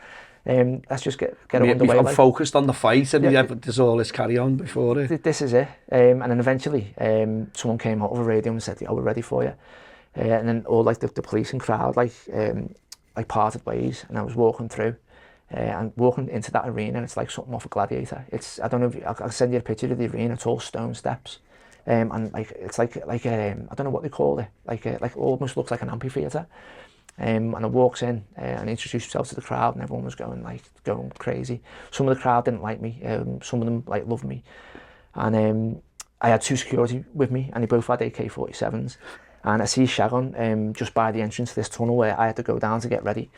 Let's just get it underway. I'm focused on the fight, and there's all this carry on before it. This is it. And then eventually, someone came out of a radio and said, "Oh, we're ready for you." And then all like the police and crowd, like like parted ways, and I was walking through. And walking into that arena, it's like something off a Gladiator. I don't know if I'll send you a picture of the arena. It's all stone steps, and like it's like I don't know what they call it. Like almost looks like an amphitheater. And I walks in and introduced himself to the crowd, and everyone was going crazy. Some of the crowd didn't like me. Some of them like loved me, and I had 2 security with me, and they both had AK-47s. And I see Shagon just by the entrance to this tunnel where I had to go down to get ready.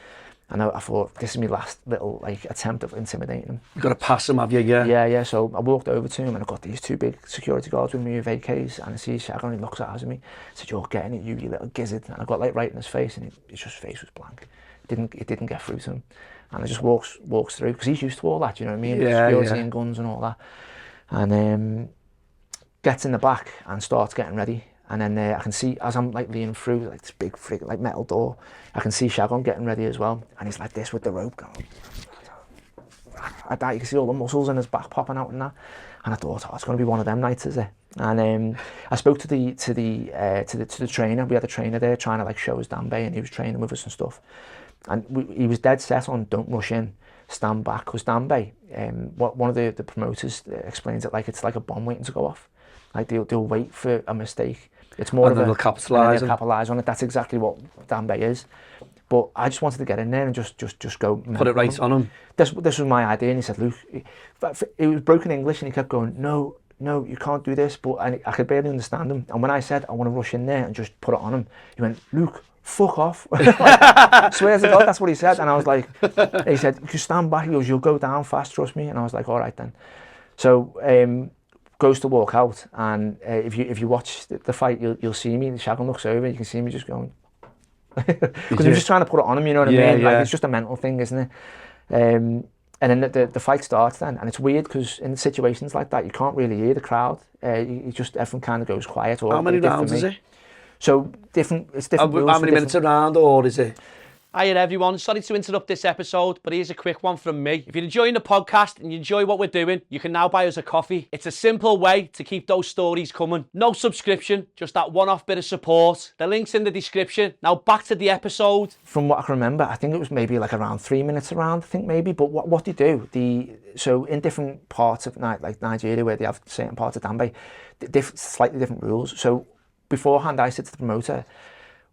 And I thought, this is my last little like attempt of intimidating him. You've got to pass him, have you? Yeah. Yeah. So I walked over to him, and I got these 2 big security guards with me with AKs, and I see Shagon, and he looks at me. I said, "You're getting it, you little gizzard." And I got like right in his face, and his face was blank. It didn't get through to him. And I just walks through, because he's used to all that, you know what I mean? Yeah, security and guns and all that. And gets in the back and starts getting ready. And then I can see, as I'm like leaning through like this big like metal door, I can see Shagon getting ready as well. And he's like this with the rope going. Like that, you can see all the muscles in his back popping out and that. And I thought, it's going to be one of them nights, is it? And I spoke to the trainer. We had a trainer there trying to like show us Dambe, and he was training with us and stuff. And he was dead set on don't rush in, stand back, because Dambe, one of the promoters explains it like it's like a bomb waiting to go off. Like they'll wait for a mistake. It's more and of they'll capitalise on it. That's exactly what Dambe is. But I just wanted to get in there and just go. Put it right on him. This was my idea, and he said, "Luke," it was broken English, and he kept going, "No, you can't do this." But I could barely understand him. And when I said I want to rush in there and just put it on him, he went, "Luke, fuck off." Like, swear to God, that's what he said. And I was like, he said, "You stand back." He goes, "You'll go down fast, trust me." And I was like, "All right then." So goes to walk out, and if you watch the fight, you'll see me. Shagon looks over, you can see me just going, because he was just trying to put it on him, you know what I mean? Like, it's just a mental thing, isn't it? And then the fight starts then, and it's weird because in situations like that, you can't really hear the crowd. You just, everyone kind of goes quiet. How many rounds is it? So it's different rules. How many minutes around, or is it? Hiya everyone, sorry to interrupt this episode, but here's a quick one from me. If you're enjoying the podcast and you enjoy what we're doing, you can now buy us a coffee. It's a simple way to keep those stories coming. No subscription, just that one-off bit of support. The link's in the description. Now back to the episode. From what I can remember, I think it was maybe like around 3 minutes around, I think maybe. But what they do, so in different parts of like Nigeria where they have certain parts of Dambe, slightly different rules. So beforehand, I said to the promoter,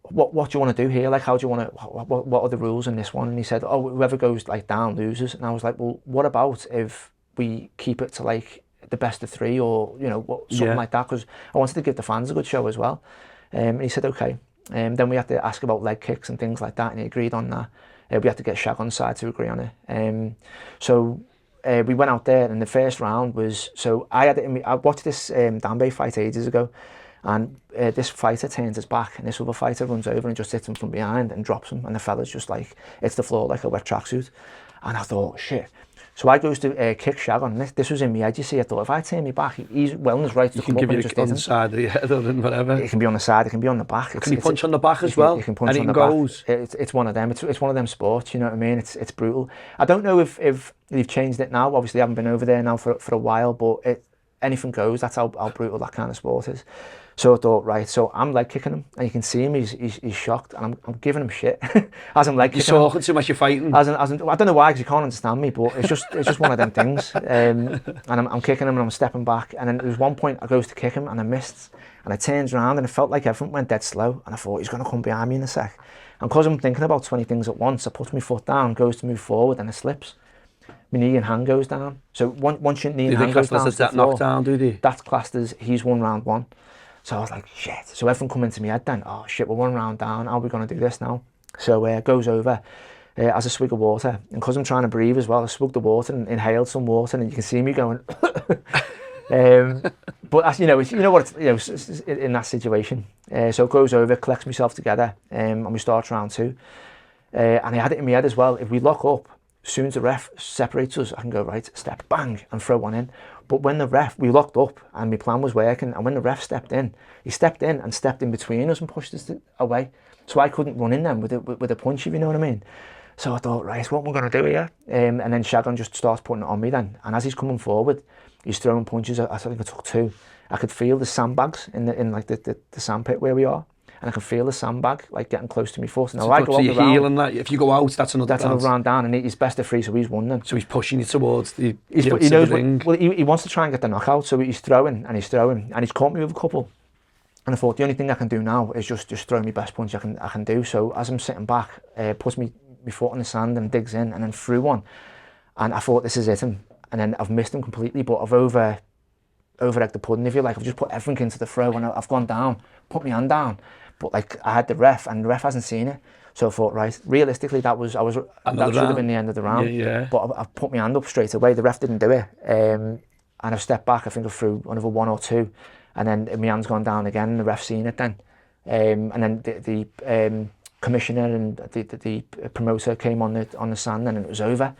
what do you want to do here? Like, how do you want to, what are the rules in this one? And he said, oh, whoever goes like down loses. And I was like, well, what about if we keep it to like the best of 3 or, you know, something like that? Because I wanted to give the fans a good show as well. And he said, okay. Then we had to ask about leg kicks and things like that, and he agreed on that. We had to get Shagon's side to agree on it. So we went out there, and the first round was, so I watched this Dambe fight ages ago. And this fighter turns his back, and this other fighter runs over and just hits him from behind and drops him. And the fella's just like, hits the floor like a wet tracksuit. And I thought, shit. So I goes to kick Shagon. This was in my head, you see. I thought, if I turn my back, he's well in his right to come up and just hit him. On the side of the head or whatever. It can be on the side, it can be on the back. Can he punch on the back as well? You can punch on the back. It's one of them. It's one of them sports, you know what I mean? It's brutal. I don't know if they've changed it now. Obviously, I haven't been over there now for a while, but anything goes. That's how brutal that kind of sport is. So I thought, right, so I'm leg kicking him, and you can see him, he's shocked, and I'm giving him shit as I'm leg kicking him. You're talking to him as you're fighting? I don't know why, because you can't understand me, but it's just one of them things. And I'm kicking him, and I'm stepping back, and then there was one point I goes to kick him, and I missed, and I turns around, and it felt like everything went dead slow, and I thought, he's going to come behind me in a sec. And because I'm thinking about 20 things at once, I put my foot down, goes to move forward, and it slips. My knee and hand goes down. So once your knee and hand goes down to the floor, knockdown, do they? That's classed as he's won round 1. So I was like, shit. So everything come into my head then, oh shit, we're 1 round down, how are we going to do this now? So goes over, has a swig of water, and because I'm trying to breathe as well, I swigged the water and inhaled some water, and you can see me going, but as you know what it's, in that situation. So it goes over, collects myself together, and we start round 2. And I had it in my head as well, if we lock up, as soon as the ref separates us, I can go right, step, bang, and throw one in. But when we locked up, and my plan was working, and when the ref stepped in, he stepped in and stepped in between us and pushed us away. So I couldn't run in them with a punch, if you know what I mean. So I thought, right, what am I going to do here? And then Shagon just starts putting it on me then. And as he's coming forward, he's throwing punches. I think I took 2. I could feel the sandbags in like the sand pit where we are. and I can feel the sandbag like getting close to my foot. And So I go go to out your the round, heel, and that, if you go out, that's another round down, and he's best of 3, so he's won then. So he's pushing you towards the He knows he wants to try and get the knockout, so he's throwing, and he's caught me with a couple. And I thought the only thing I can do now is just throw my best punch I can do. So as I'm sitting back, puts my foot on the sand and digs in, and then threw one. And I thought, this is it. And then I've missed him completely, but I've over-egged the pudding, if you like. I've just put everything into the throw, and I've gone down, put my hand down. But like, I had the ref, and the ref hasn't seen it. So I thought, right, realistically, that should have been the end of the round. Yeah. But I've put my hand up straight away. The ref didn't do it. And I've stepped back, I think I threw another 1 or 2. And then my hand's gone down again, and the ref's seen it then. And then the commissioner and the promoter came on the sand, and it was over.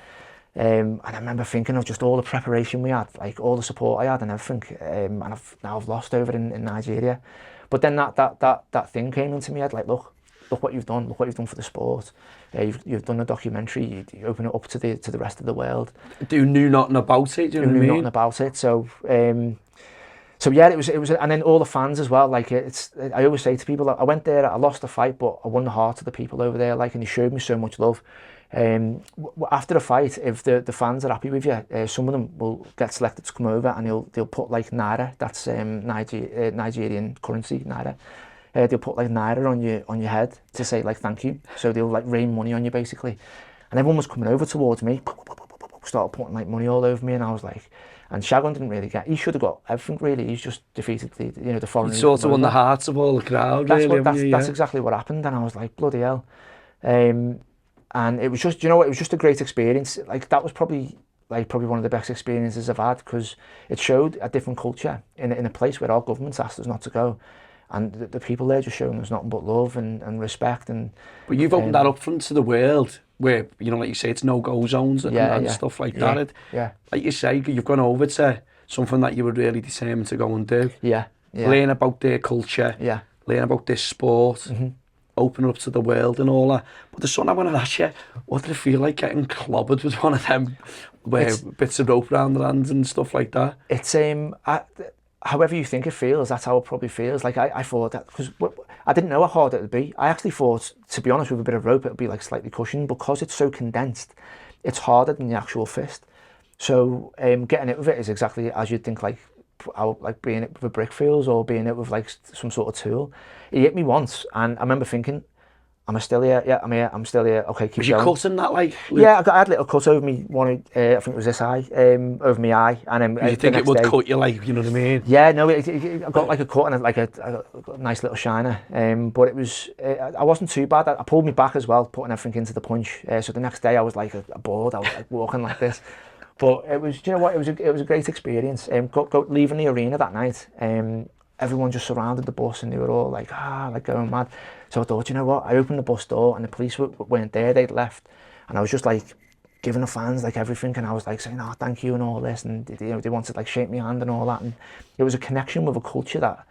And I remember thinking of just all the preparation we had, like all the support I had and everything. And I've lost over in Nigeria. But then that thing came into my head, like, look what you've done. Look what you've done for the sport. You've done a documentary. You open it up to the rest of the world. Do knew nothing about it. Do you know what I mean? Nothing about it. So yeah, it was, and then all the fans as well. Like I always say to people, I went there, I lost the fight, but I won the hearts of the people over there. Like, and they showed me so much love. After the fight, if the fans are happy with you, some of them will get selected to come over, and they'll put like naira. That's Nigerian currency, naira. They'll put like naira on your head to say like thank you. So they'll like rain money on you basically. And everyone was coming over towards me, started putting like money all over me, and I was like. And Shagun didn't really get. He should have got everything really. He's just defeated the foreign. He sort of won the hearts of all the crowd. That's exactly what happened, and I was like, bloody hell. And it was just, it was just a great experience. Like, that was probably one of the best experiences I've had, because it showed a different culture in a place where our government's asked us not to go. And the people there just showing us nothing but love and respect. But you've opened that up front to the world, where, like you say, it's no-go zones and stuff like that. Like you say, you've gone over to something that you were really determined to go and do. Learn about their culture, learn about this sport, open up to the world and all that. But there's something I want to ask you, what did it feel like getting clobbered with one of them bits of rope around the hands and stuff like that? It's however you think it feels, that's how it probably feels. Like, I thought that, because I didn't know how hard it would be. I actually thought, to be honest, with a bit of rope, it would be like slightly cushioned, because it's so condensed. It's harder than the actual fist. So getting it with it is exactly as you'd think, like being it with a brick feels, or being it with like some sort of tool. He hit me once, and I remember thinking, am I still here? Yeah, I'm here. I'm still here. Okay, keep going. going. Was you cutting that, like? Yeah, I had a little cut over me. I think it was this eye, over my eye, and then. You think it would cut you, like, you know what I mean? Yeah, no, I got like a cut and like a nice little shiner. But it was, I wasn't too bad. I pulled me back as well, putting everything into the punch. So the next day I was like a board. I was like walking like this. But it was, it was a great experience. Leaving the arena that night. Everyone just surrounded the bus, and they were all like going mad. So I thought, I opened the bus door, and the police weren't there, they'd left. And I was just like giving the fans like everything, and I was like saying, oh, thank you and all this, and they wanted to like shake my hand and all that. And it was a connection with a culture that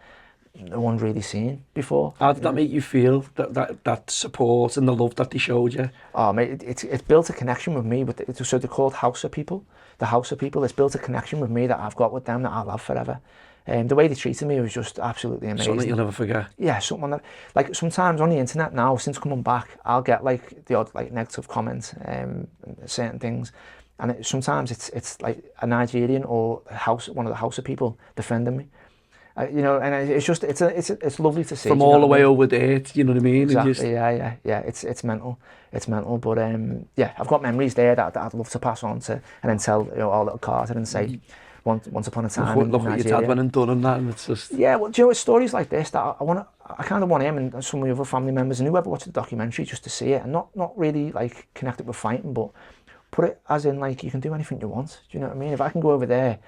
no one really seen before. How did that make you feel, that support and the love that they showed you? Oh mate, it's built a connection with me. So they're called Hausa people. The Hausa people, it's built a connection with me that I've got with them that I'll have forever. The way they treated me was just absolutely amazing. Something you'll never forget. Yeah, something that, like, sometimes on the internet now, since coming back, I'll get like the odd like negative comments, certain things, and sometimes it's like a Nigerian or one of the Hausa people defending me. And it's just it's lovely to see. From all the way over there, you know what I mean? Exactly. Yeah. It's mental. It's mental. But I've got memories there that I'd love to pass on to, and then tell our little Carter and say. Once upon a time in look what your dad went and done, and that, and it's just... Yeah, well, it's stories like this that I kind of want him and some of the other family members and whoever watched the documentary just to see it, and not really like connect it with fighting, but put it as in like you can do anything you want. Do you know what I mean? If I can go over there,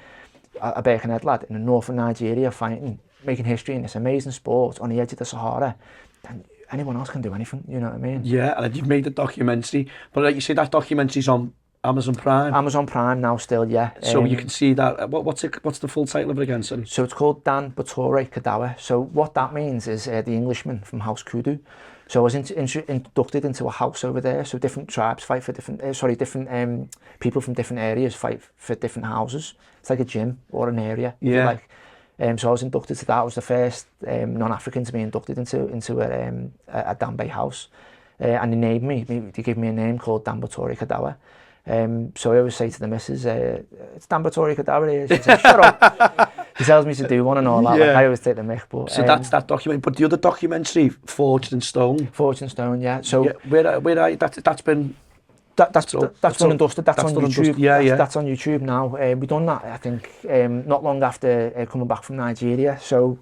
a Birkenhead lad in the north of Nigeria fighting, making history in this amazing sport on the edge of the Sahara, then anyone else can do anything. You know what I mean? Yeah, and you've made the documentary, but like you say, that documentary's on Amazon Prime. Amazon Prime now still, yeah. So you can see that. What's the full title of it again, sorry? So it's called Dan Batore Kadawa. So what that means is the Englishman from House Kudu. So I was inducted into a house over there. So different tribes fight for different people from different areas fight for different houses. It's like a gym or an area, if you like. So I was inducted to that. I was the first non-African to be inducted into a Dambe house. And they named me, they gave me a name called Dambe Kadawa. So I always say to the missus, it's Dambe Kadawa here. She says, shut up. He tells me to do one and all that. Like, I always take the mick. But, so that's that document. But the other documentary, Forged in Stone. Forged in Stone, yeah. So yeah, where are you? That's been... That's done and dusted. That's on YouTube. Yeah. That's on YouTube now. We done that, I think, not long after coming back from Nigeria. So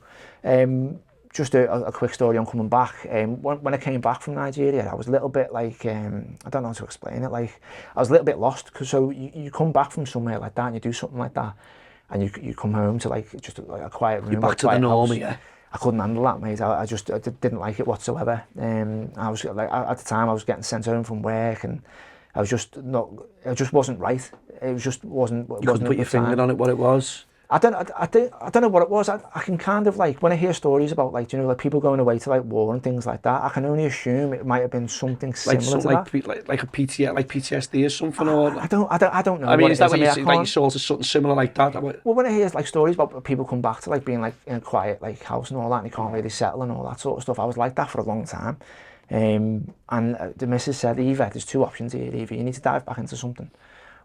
just a quick story on coming back. When I came back from Nigeria, I was a little bit like, I don't know how to explain it. Like, I was a little bit lost, because so you come back from somewhere like that and you do something like that, and you come home to like just like a quiet room. You're back to the norm, yeah. I couldn't handle that, mate. I didn't like it whatsoever. I was like, at the time I was getting sent home from work, and I was just not. It just wasn't right. It just wasn't. You couldn't put your finger on it. What it was? I don't know what it was. I can kind of like, when I hear stories about like, you know, like people going away to like war and things like that, I can only assume it might have been something similar to that. Like a PTSD or something. Or I don't know. I mean, is that what you see? Like you saw something similar like that? Well, when I hear like stories about people come back to like being like in a quiet like house and all that, and they can't really settle and all that sort of stuff, I was like that for a long time. And the missus said, Eva, there's two options here. Either you need to dive back into something,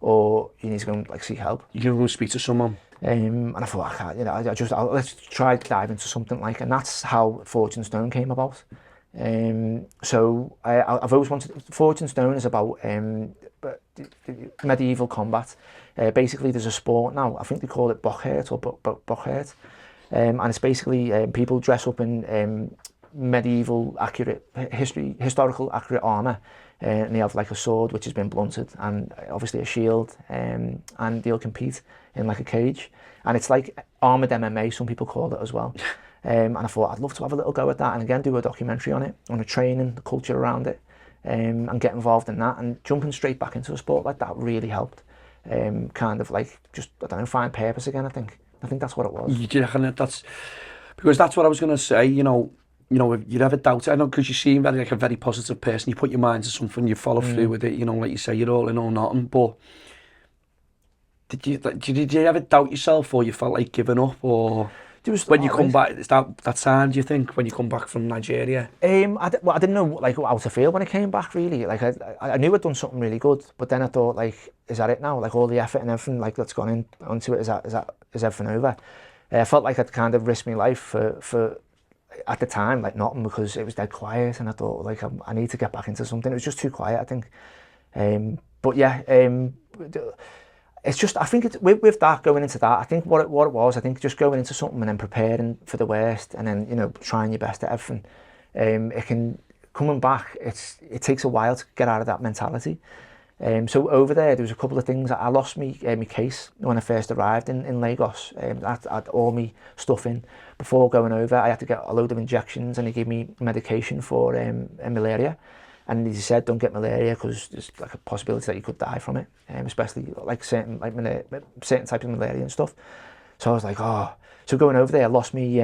or you need to go and like seek help. You can go and speak to someone. And I thought, I can't, you know, let's try to dive into something like, and that's how Forged in Stone came about. So I've always wanted. Forged in Stone is about medieval combat. Basically, there's a sport now. I think they call it Birkenhead or Birkenhead, and it's basically people dress up in medieval historical accurate armour, and they have like a sword which has been blunted, and obviously a shield, and they'll compete in like a cage, and it's like armoured MMA, some people call it as well. And I thought I'd love to have a little go at that, and again do a documentary on it, on the training, the culture around it, and get involved in that. And jumping straight back into a sport like that really helped. Kind of like just, I don't know, find purpose again. I think that's what it was. You reckon that's because that's what I was going to say. You know, if you ever doubt it, I know, because you seem very like a very positive person. You put your mind to something, you follow through with it. You know, like you say, you're all in or nothing. But did you ever doubt yourself, or you felt like giving up, or when you come back? Is that sign, do you think, when you come back from Nigeria? I didn't know like how to feel when I came back, really. Like I knew I'd done something really good, but then I thought, like, is that it now? Like all the effort and everything like that's gone into it, is everything over? I felt like I'd kind of risked my life for at the time, like nothing, because it was dead quiet, and I thought, like, I need to get back into something. It was just too quiet, I think. But yeah, it's just, I think it's with that, going into that, I think what it was, I think just going into something and then preparing for the worst, and then, you know, trying your best at everything. It can, coming back, it takes a while to get out of that mentality. So over there was a couple of things. I lost my case when I first arrived in Lagos. I had all my stuff in. Before going over, I had to get a load of injections, and he gave me medication for malaria. And he said, don't get malaria, because there's like a possibility that you could die from it, especially like certain types of malaria and stuff. So I was like, oh. So going over there, I lost me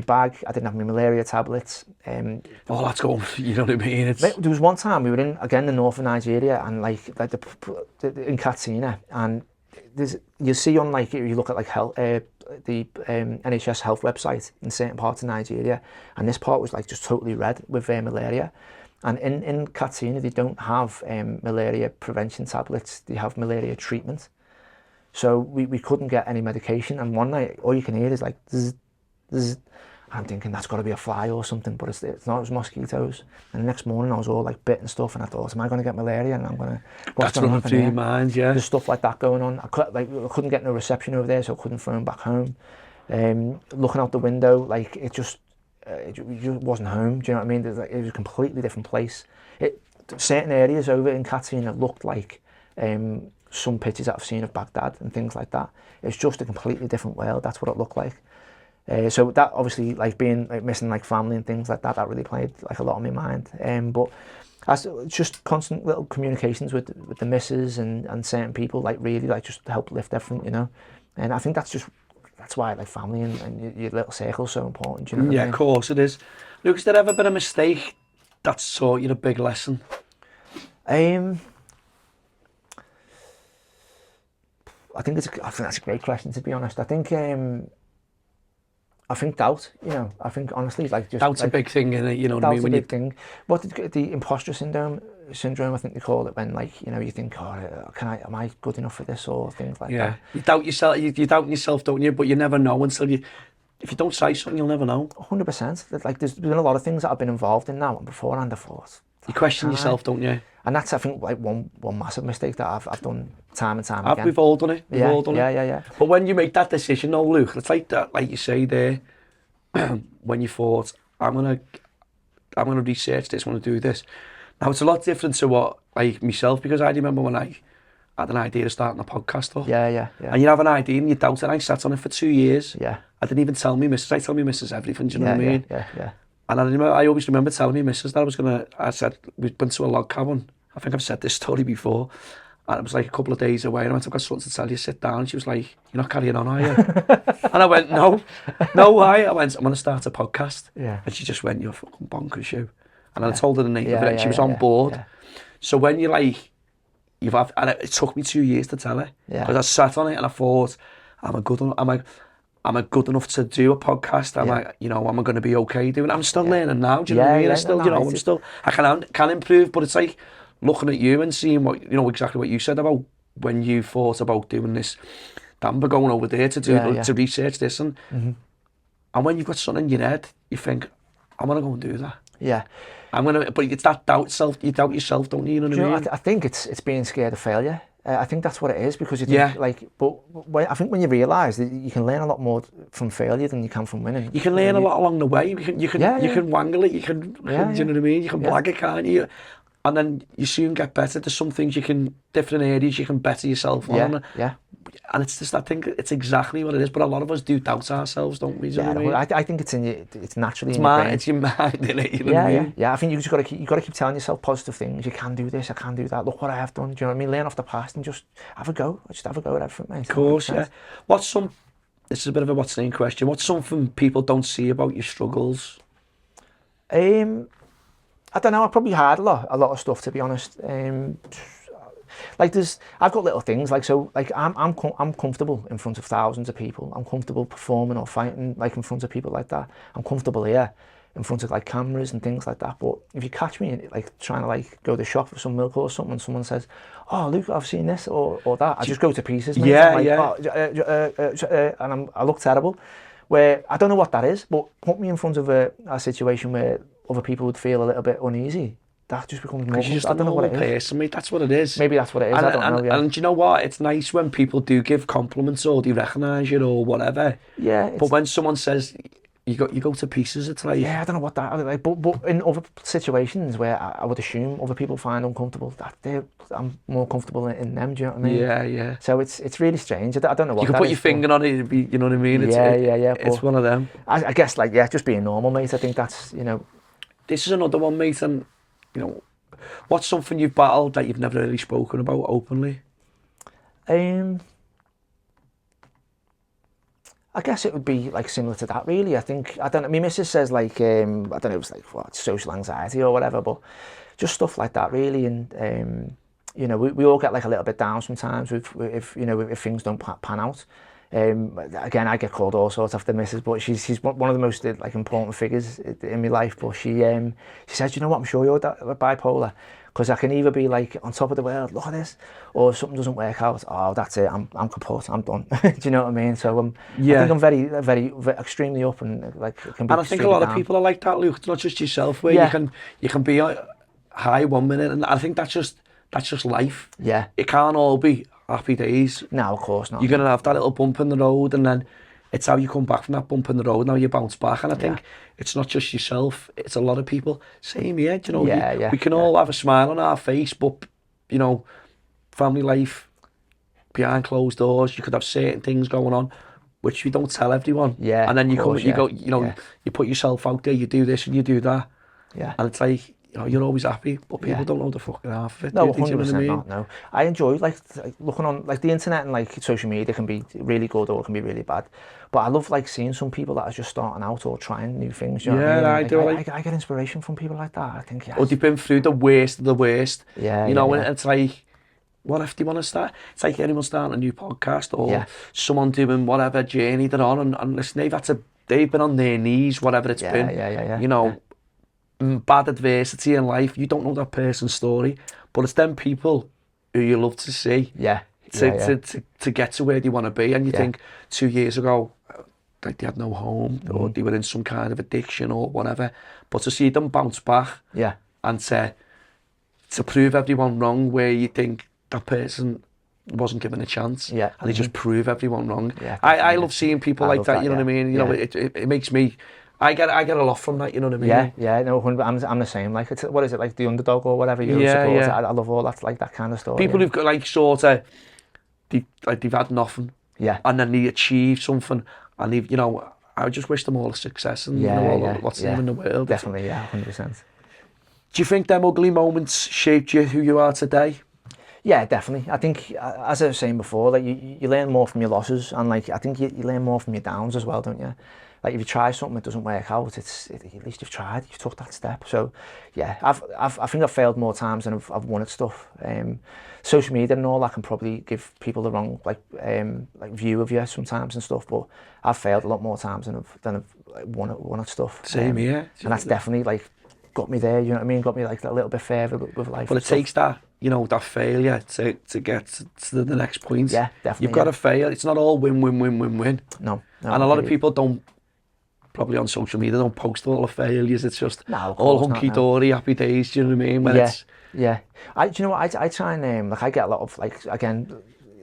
bag. I didn't have my malaria tablets. Oh, that's going. You know what I mean? There was one time we were in, again, the north of Nigeria, and like in Katsina, and you see on, like, you look at like health, the NHS health website in certain parts of Nigeria, and this part was like just totally red with malaria. And in Katsina, they don't have malaria prevention tablets. They have malaria treatment. So we couldn't get any medication, and one night all you can hear is like zzz, zzz. I'm thinking that's got to be a fly or something, but it's not. It was mosquitoes. And the next morning I was all like bit and stuff, and I thought, am I going to get malaria? And I'm going to. That's running through your mind, yeah. There's stuff like that going on. I couldn't get no reception over there, so I couldn't phone back home. Looking out the window, like it just wasn't home. Do you know what I mean? It was a completely different place. Certain areas over in Katsina looked like some pictures that I've seen of Baghdad and things like that. It's just a completely different world. That's what it looked like. So that obviously, like being like missing like family and things like that, that really played like a lot on my mind. But it's just constant little communications with the missus and certain people, like really like just to help lift everything, you know. And I think that's why like family and your little circle is so important. Do you know what I mean? Of course it is. Luke, has there ever been a mistake that taught you a big lesson? I think that's a great question, to be honest. I think I think doubt, you know, I think honestly, like just Doubt's like, a big thing, innit? You know what I mean? doubt's a big thing. What did the imposter syndrome, I think they call it, when like, you know, you think, oh, am I good enough for this, or things like that. You doubt yourself, you doubt yourself, don't you? But you never know until if you don't say something, you'll never know. 100%. Like there's been a lot of things that I've been involved in now, and beforehand I thought, You question yourself, don't you? And that's, I think, like one massive mistake that I've done time and time again. We've all done it. We've all done it. Yeah. But when you make that decision, though, Luke, it's like that, like you say there, when you thought, I'm gonna research this, I'm gonna do this. Now it's a lot different to what, like myself, because I remember when I had an idea of starting a podcast up. Yeah. And you have an idea and you doubt it. I sat on it for 2 years. Yeah. I didn't even tell me missus. I tell me missus everything, do you know what I mean? Yeah. And I always remember telling me missus that I said, we'd been to a log cabin. I think I've said this story before. And it was like a couple of days away. And I went, I've got something to tell you, sit down. And she was like, you're not carrying on, are you? And I went, no, why? I went, I'm going to start a podcast. Yeah. And she just went, you're fucking bonkers, you. And I told her the name of it, and she was on board. Yeah. So when you're like, and it took me 2 years to tell her. Yeah. Because I sat on it and I thought, am I good enough to do a podcast? Am I going to be okay doing it? I'm still learning now, do you know what I mean? I can improve, but it's like looking at you and seeing what, you know, exactly what you said about when you thought about doing this, Dambe, going over there to do, to research this, and when you've got something in your head, you think, I'm going to go and do that. Yeah. But it's that you doubt yourself, don't you? You know what I mean? I think it's being scared of failure. I think that's what it is, because you think, I think when you realise that you can learn a lot more from failure than you can from winning. You can learn a lot along the way. You can wangle it. You can, do you know what I mean? You can blag it, can't you? And then you soon get better. There's some things different areas you can better yourself on. Yeah. And it's just, I think it's exactly what it is. But a lot of us do doubt ourselves, don't we? Do you know what I mean? I think it's naturally in your your brain. It's your mind, innit? You know what I mean? Yeah. I think you got to keep telling yourself positive things. You can do this. I can do that. Look what I have done. Do you know what I mean? Learn off the past and just have a go. Just have a go at everything, mate. Of course, yeah. This is a bit of a what's the name question. What's something people don't see about your struggles? I don't know. I probably had a lot of stuff, to be honest. I've got little things I'm comfortable in front of thousands of people. I'm comfortable performing or fighting in front of people like that. I'm comfortable here in front of cameras and things like that. But if you catch me trying to go to the shop for some milk or something, and someone says, "Oh, Luke, I've seen this or that," I just go to pieces. Mate. And I look terrible. Where I don't know what that is, but put me in front of a situation where other people would feel a little bit uneasy. That just becomes more. I don't know what it is. Mate, that's what it is. Maybe that's what it is. I don't know. Yeah. And do you know what? It's nice when people do give compliments or they recognise you or whatever. Yeah. But when someone says you go to pieces, it's like, yeah, I don't know what that. But in other situations where I would assume other people find uncomfortable, I'm more comfortable in them. Do you know what I mean? Yeah. So it's really strange. I don't know what. You can put your finger on it. You know what I mean? It's one of them. I guess just being normal, mate. I think that's This is another one, mate, and what's something you've battled that you've never really spoken about openly? I guess it would be similar to that, really. I don't know. My missus says I don't know, it was social anxiety or whatever, but just stuff like that, really. And we all get a little bit down sometimes if things don't pan out. Again, I get called all sorts after missus, but she's one of the most important figures in my life. But she says, you know what, I'm sure you're bipolar, because I can either be on top of the world, look at this, or something doesn't work out, oh, that's it, I'm kaput, I'm done. Do you know what I mean? So I think I'm very, very, very extremely up and can be. And I think a lot of people are like that, Luke. It's not just yourself, where you can be high 1 minute, and I think that's just life. Yeah, it can't all be happy days. No, of course not. You're going to have that little bump in the road, and then it's how you come back from that bump in the road, now you bounce back. And I think it's not just yourself, it's a lot of people. Same here, we can all have a smile on our face, but, family life, behind closed doors, you could have certain things going on, which we don't tell everyone. Yeah, and then you put yourself out there, you do this and you do that. Yeah. And it's like, you're always happy, but people don't know the fucking half of it. No, 100% not. No, I enjoy looking on the internet and social media can be really good or it can be really bad. But I love seeing some people that are just starting out or trying new things. You know what I mean? I do. I get inspiration from people like that. I think or they've been through the worst of the worst. And it's like, what if they want to start? It's like anyone starting a new podcast or someone doing whatever journey they're on, and listen, they've had to they've been on their knees, whatever it's been. You know, bad adversity in life. You don't know that person's story, but it's them people who you love to see. To get to where they want to be, and you think 2 years ago, like they had no home, or they were in some kind of addiction or whatever. But to see them bounce back, and to prove everyone wrong, where you think that person wasn't given a chance, and they just prove everyone wrong. I love seeing people like that. You know what I mean? You know, it makes me. I get a lot from that. You know what I mean? No, I'm the same. Like, it's, what is it, like the underdog or whatever you support? I love all that, like that kind of story. People who've got like sort of, they've had nothing, and then they achieve something, and they've, you know, I just wish them all the success and lots of them in the world. Definitely, 100%. Do you think them ugly moments shaped you who you are today? Yeah, definitely. I think, as I was saying before, like you learn more from your losses, and like I think you learn more from your downs as well, don't you? Like if you try something that doesn't work out, at least you've tried, you've took that step. So yeah, I think I've failed more times than I've won at stuff. Social media and all that can probably give people the wrong like view of you sometimes and stuff. But I've failed a lot more times than I've won at stuff. Same here. And that's definitely like got me there. You know what I mean? Got me like a little bit further with life. But it takes that, you know, that failure to get to the next point. Yeah, definitely. You've got to fail. It's not all win. No. And a lot of people don't, probably on social media, don't post all the failures. It's just all hunky-dory, happy days. Do you know what I mean? Do you know what? I try and like I get a lot of like, again,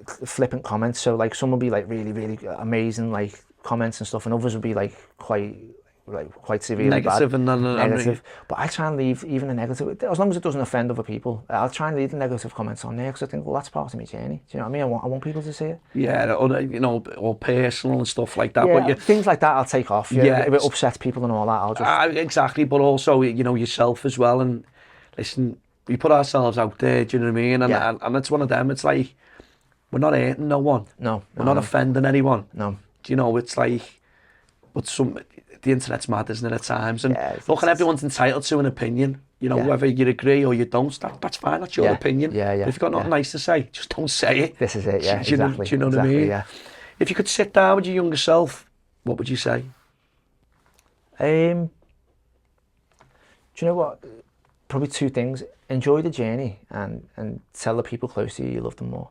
flippant comments. So like some will be like really, really amazing like comments and stuff, and others will be like quite severely negative bad. Negative. But I try and leave even the negative, as long as it doesn't offend other people. I'll try and leave the negative comments on there, because I think, well, that's part of my journey. Do you know what I mean? I want people to see it. Yeah, or, you know, or personal and stuff like that. Yeah, but things like that I'll take off. If it upsets people and all that, I'll just... Exactly, but also, you know, yourself as well. And listen, we put ourselves out there, do you know what I mean? And it's one of them, it's like, we're not hurting no one. We're not offending anyone. No. Do you know, it's like, but the internet's mad, isn't it, at times? And look, and everyone's entitled to an opinion. You know, whether you agree or you don't, that's fine, that's your opinion. But if you've got nothing nice to say, just don't say it. This is it, Do you know what I mean? If you could sit down with your younger self, what would you say? Do you know what? Probably two things. Enjoy the journey and tell the people close to you love them more.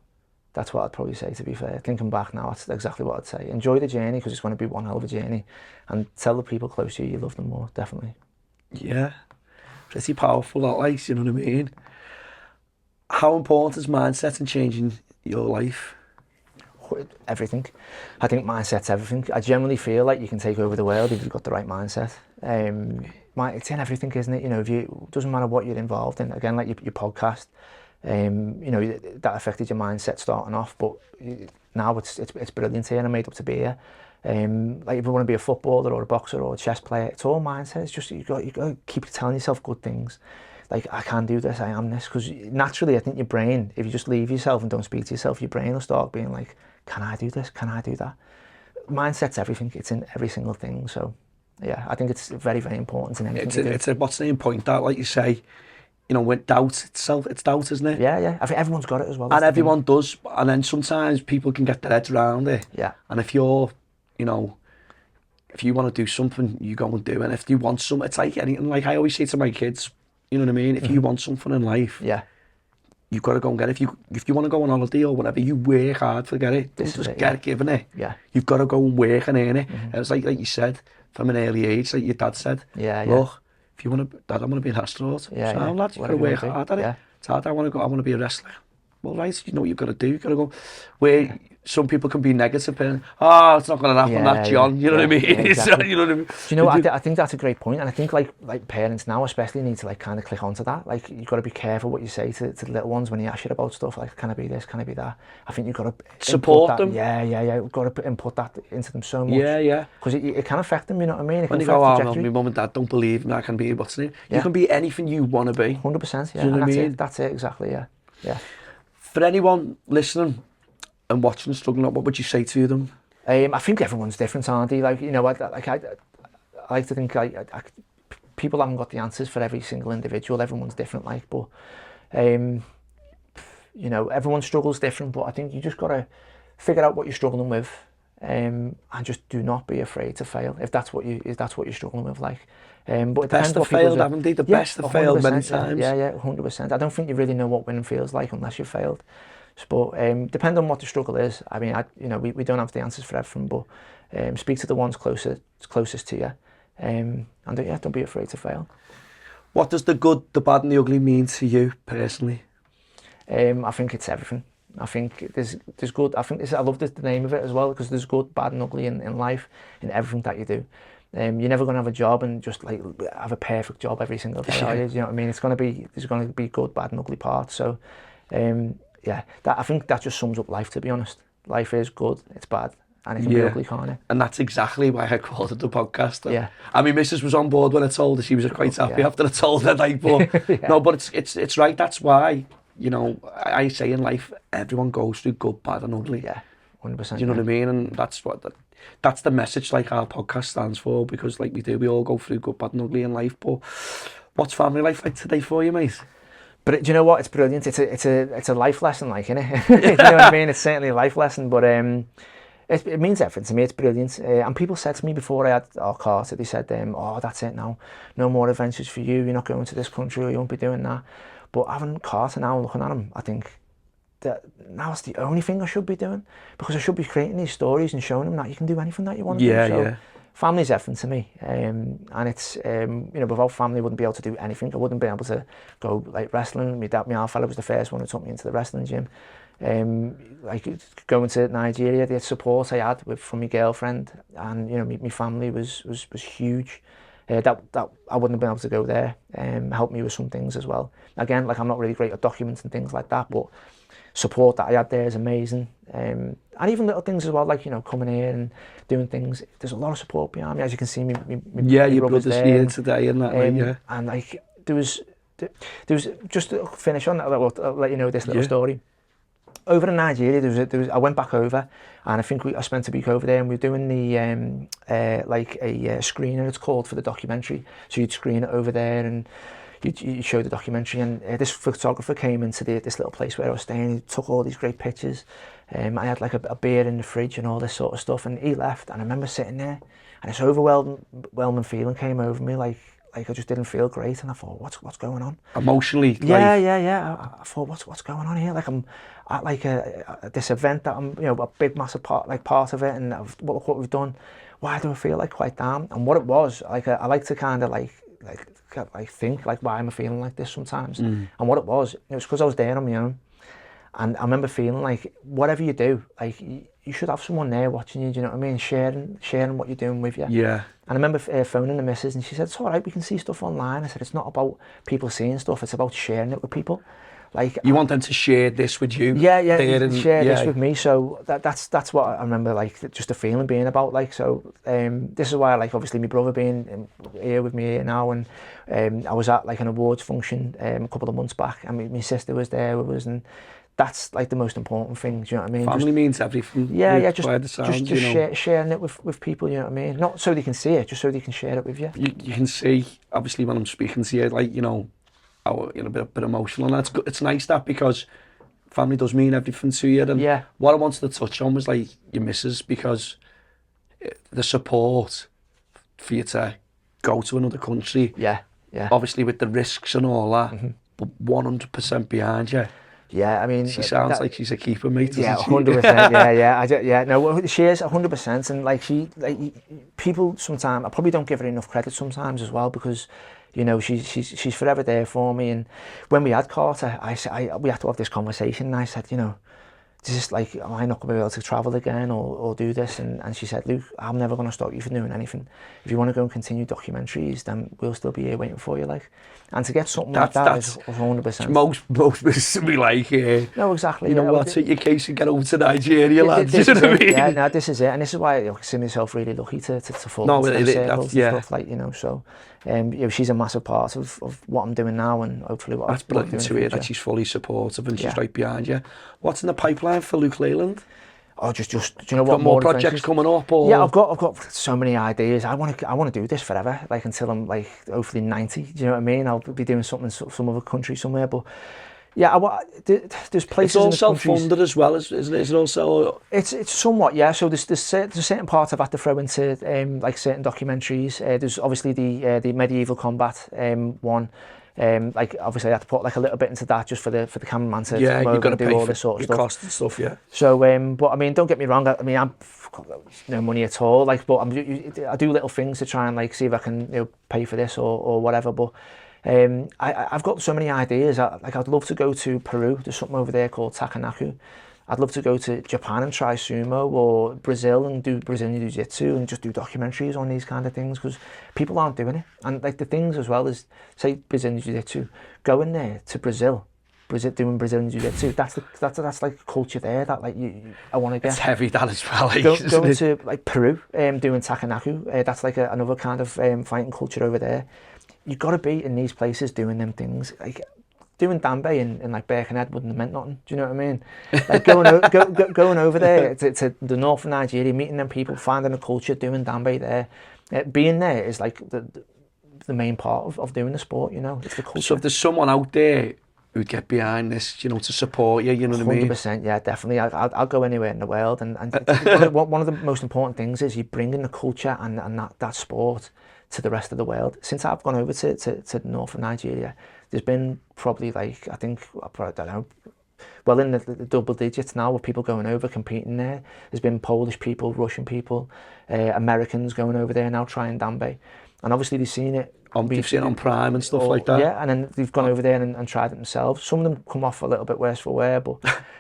That's what I'd probably say, to be fair. Thinking back now, that's exactly what I'd say. Enjoy the journey, because it's going to be one hell of a journey. And tell the people close to you love them more, definitely. Yeah. Pretty powerful, that, like, you know what I mean? How important is mindset in changing your life? Everything. I think mindset's everything. I generally feel like you can take over the world if you've got the right mindset. It's in everything, isn't it? You know, it doesn't matter what you're involved in. Again, like your podcast, you know, that affected your mindset starting off, but now it's brilliant here, and I'm made up to be here. Like if you want to be a footballer or a boxer or a chess player, it's all mindset. It's just you got to keep telling yourself good things, like I can do this, I am this, because naturally I think your brain, if you just leave yourself and don't speak to yourself, your brain will start being like, can I do this, can I do that? Mindset's everything. It's in every single thing. So yeah, I think it's very, very important in anything. It's what's the point that, like you say, you know, with doubt itself, it's doubt, isn't it? Yeah. I think everyone's got it as well. And everyone does. And then sometimes people can get their heads around it. Yeah. And if you're, you know, if you want to do something, you go and do it. And if you want something, it's like anything. Like I always say to my kids, you know what I mean? If you want something in life, you've got to go and get it. If you want to go on holiday or whatever, you work hard to get it. Don't just get it given it. Yeah. You've got to go and work and earn it. And it's like you said, from an early age, like your dad said, look, if you want to, Dad, I want to be an astronaut. So lads, you've got to work hard at it. Dad, I want to be a wrestler. Well, right, you know what you've got to do. You've got to go where some people can be negative and, it's not going to happen, that, John. You know what I mean? Exactly. You know what I mean? Do you know what? I think that's a great point. And I think like parents now especially need to like kind of click onto that. Like you've got to be careful what you say to the little ones when you ask you about stuff like, can I be this, can I be that? I think you've got to support them. Yeah. You've got to input that into them so much. Yeah. Because it can affect them, you know what I mean? It when can you go, my mum and dad don't believe me, I can be what's it? You can be anything you want to be. 100%, yeah. Do you know what I mean? That's it, exactly, yeah. For anyone listening and watching and struggling, what would you say to them? I think everyone's different, aren't they? Like, you know, I like to think people haven't got the answers for every single individual. Everyone's different, like, but you know, everyone's struggle's different. But I think you just got to figure out what you're struggling with, and just do not be afraid to fail if that's what you're struggling with, like. But it Best depends have what people failed, do. haven't they? The best have failed many times. Yeah, 100%. I don't think you really know what winning feels like unless you've failed. But depending on what the struggle is, I mean, we don't have the answers for everything, but speak to the ones closest to you, and don't be afraid to fail. What does the good, the bad and the ugly mean to you personally? I think it's everything. I think there's good. I love the name of it as well, because there's good, bad and ugly in life, in everything that you do. You're never going to have a job and just like have a perfect job every single day, are you? Do you know what I mean? There's going to be good, bad and ugly parts. So I think that just sums up life, to be honest. Life is good, it's bad, and it can be ugly, can't it? And that's exactly why I called it the podcast. Yeah. I mean, Mrs. was on board when I told her. She was quite happy after I told her, like, but no, but it's right. That's why, you know, I say in life, everyone goes through good, bad and ugly. Yeah, 100%. Do you know what I mean? And that's the message, like, our podcast stands for, because like we all go through good, bad and ugly in life. But what's family life like today for you, mate? But do you know what? It's brilliant. It's a life lesson, like, innit? You know what I mean? It's certainly a life lesson, but it means everything to me. It's brilliant. And people said to me before I had our car, they said, "Oh, that's it now. No more adventures for you. You're not going to this country, or you won't be doing that." But having Carter now, looking at him, I think that now it's the only thing I should be doing, because I should be creating these stories and showing them that you can do anything that you want to do. So family's everything to me, and it's without family I wouldn't be able to do anything. I wouldn't be able to go like wrestling. My half fella was the first one who took me into the wrestling gym. Like going to Nigeria, the support I had from my girlfriend and my family was huge. That I wouldn't have been able to go there. Helped me with some things as well. Again, like, I'm not really great at documents and things like that, but support that I had there is amazing. And even little things as well, like, coming here and doing things. There's a lot of support behind me, as you can see. Your brother's here today and that. And like there was just to finish on that. I'll let you know this little story. Over in Nigeria, I went back over, and I think I spent a week over there, and we were doing the like a screener, it's called, for the documentary. So you'd screen it over there, and you'd show the documentary. And this photographer came into this little place where I was staying. He took all these great pictures. I had like a beer in the fridge and all this sort of stuff. And he left, and I remember sitting there, and this overwhelming feeling came over me, like I just didn't feel great. And I thought, what's going on? Emotionally? Yeah. I thought, what's going on here? Like, I'm at like this event that I'm, a big massive part of it, and look what we've done. Why do I feel like quite down? And what it was, like, I like to kind of like think, like, why am I feeling like this sometimes? And what it was because I was there on my own. And I remember feeling like, whatever you do, like, you should have someone there watching you, do you know what I mean? Sharing what you're doing with you. Yeah. And I remember phoning the missus, and she said, "It's all right, we can see stuff online." I said, "It's not about people seeing stuff, it's about sharing it with people." Like, you want them to share this with you? Yeah, share this with me. So that's what I remember, like, just the feeling being about, like. So this is why, like, obviously my brother being here with me here now, and I was at like an awards function a couple of months back, and my sister was there with us, and that's like the most important thing. Do you know what I mean? Family means everything. Yeah, just sharing it with people. You know what I mean? Not so they can see it, just so they can share it with you. You can see, obviously, when I'm speaking to you, like, a bit emotional, and it's nice that, because family does mean everything to you. And what I wanted to touch on was, like, your missus, because the support for you to go to another country, obviously with the risks and all that, but 100% behind you. Yeah, I mean, she sounds like she's a keeper, mate. Yeah, 100%. No, she is 100%, and like, people sometimes, I probably don't give her enough credit sometimes as well, because she's forever there for me. And when we had Carter, we had to have this conversation, and I said, this is like, am I not going to be able to travel again or do this? And she said, "Luke, I'm never going to stop you from doing anything. If you want to go and continue documentaries, then we'll still be here waiting for you." Like, and to get something like that is 100%. Most businesses be like, no, exactly. You know what? Take your case and get over to Nigeria, lads. You know what I mean? Yeah, no, this is it, and this is why I consider myself really lucky to fall into those circles and stuff, like, So, she's a massive part of what I'm doing now, and hopefully what. That's brilliant to hear, that she's fully supportive and she's right behind you. What's in the pipeline for Luke Leyland? Oh, just do you know what? Got more projects coming up? Or? Yeah, I've got so many ideas. I want to do this forever, like, until I'm like hopefully 90. Do you know what I mean? I'll be doing something in some other country somewhere, but Yeah, there's places. It's all in the self-funded as well, isn't it? Is it also? It's somewhat, yeah. So there's certain parts I've had to throw into like certain documentaries. There's obviously the medieval combat one. Like obviously I had to put like a little bit into that just for the cameraman to come over and do all this sort of stuff. Cost and stuff, yeah. So but I mean, don't get me wrong. I mean, I've got no money at all. Like, but I do little things to try and like see if I can pay for this or whatever. But I've got so many ideas. I'd love to go to Peru. There's something over there called Takanaku. I'd love to go to Japan and try sumo, or Brazil and do Brazilian jiu-jitsu and just do documentaries on these kind of things, because people aren't doing it. And like the things as well is, say, Brazilian jiu-jitsu, going there to Brazil, doing Brazilian jiu-jitsu, that's like culture there that like I want to get. It's heavy that as well. Going to like Peru, doing Takanaku, that's like another kind of fighting culture over there. You've got to be in these places doing them things. Like doing Dambe in like Birkenhead wouldn't have meant nothing. Do you know what I mean? Like going over there to the north of Nigeria, meeting them people, finding a culture, doing Dambe there. Being there is like the main part of doing the sport. It's the culture. So if there's someone out there who'd get behind this, to support you, you know what I mean? 100%, yeah, definitely. I'll go anywhere in the world, and one of the most important things is you bring in the culture and that sport to the rest of the world. Since I've gone over to the north of Nigeria, there's been probably like, I don't know, well in the double digits now with people going over, competing there. There's been Polish people, Russian people, Americans going over there now trying Dambe. And obviously they've seen it. They've seen it on Prime and stuff like that. Yeah, and then they've gone over there and tried it themselves. Some of them come off a little bit worse for wear, but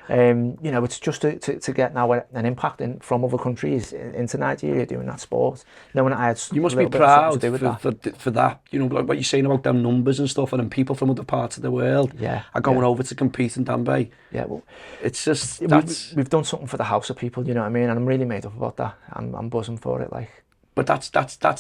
it's just to get now an impact from other countries into Nigeria doing that sport. Knowing that I had you must be proud for that. Like what you're saying about them numbers and stuff, and then people from other parts of the world are going over to compete in Dambe. Yeah, well, it's just we've done something for the house of people. You know what I mean? And I'm really made up about that. I'm buzzing for it, like. But that's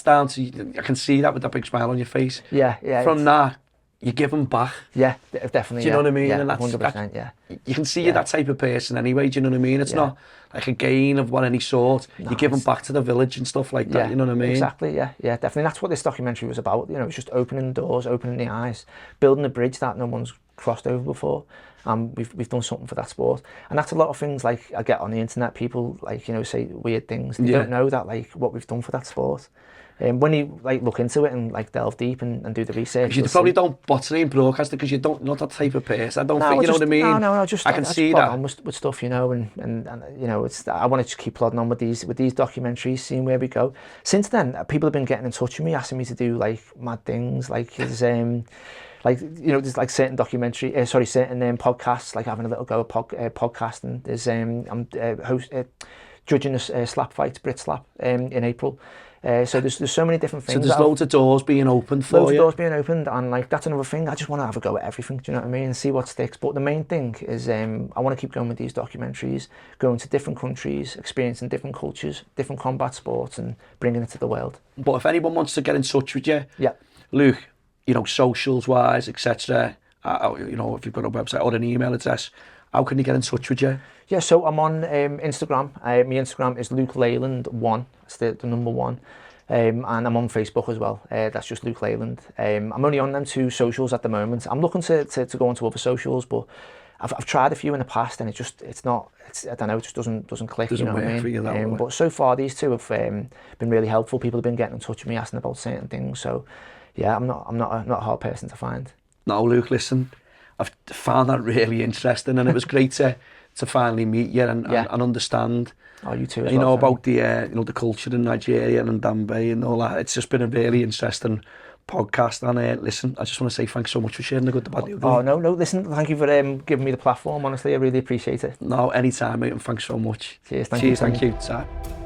down to, I can see that with that big smile on your face. Yeah. From that, you're giving back. Yeah, definitely. Do you know what I mean? Yeah, and 100%, yeah. You can see you're that type of person anyway, do you know what I mean? It's not like a gain of any sort. No, you're giving back to the village and stuff like that, you know what I mean? Exactly, yeah, definitely. That's what this documentary was about. It's just opening the doors, opening the eyes, building a bridge that no one's crossed over before. We've done something for that sport, and that's a lot of things. Like I get on the internet, people like say weird things. They don't know that like what we've done for that sport. When you like look into it and like delve deep and do the research, you probably don't watch it in broadcasting because you don't not that type of person. I don't think you know what I mean. No, I can see that on with stuff, and it's I want to just keep plodding on with these documentaries, seeing where we go. Since then, people have been getting in touch with me, asking me to do like mad things, like his like there's like certain certain podcasts, like having a little go at podcasting. There's I'm judging a slap fight, Brit Slap, in April. So there's so many different things. So there's loads of doors being opened for you. Loads of doors being opened, and like that's another thing. I just want to have a go at everything. Do you know what I mean? And see what sticks. But the main thing is I want to keep going with these documentaries, going to different countries, experiencing different cultures, different combat sports, and bringing it to the world. But if anyone wants to get in touch with you, yeah, Luke, socials wise, etc. If you've got a website or an email address, how can you get in touch with you? Yeah, so I'm on Instagram. My Instagram is Luke Leyland 1. It's the number 1. And I'm on Facebook as well. That's just Luke Leyland. I'm only on them 2 socials at the moment. I'm looking to go onto other socials, but I've tried a few in the past, and I don't know, it just doesn't click. Doesn't work for you that way. But so far, these 2 have been really helpful. People have been getting in touch with me, asking about certain things. So yeah, I'm not a hard person to find. No, Luke, listen, I've found that really interesting, and it was great to finally meet you and understand. Oh, you too. About the the culture in Nigeria and Dambe and all that. It's just been a really interesting podcast, and listen, I just want to say thanks so much for sharing the good, the bad, the ugly. Oh no, listen, thank you for giving me the platform. Honestly, I really appreciate it. No, anytime, mate, and thanks so much. Cheers, thank you. Cheers, thank you.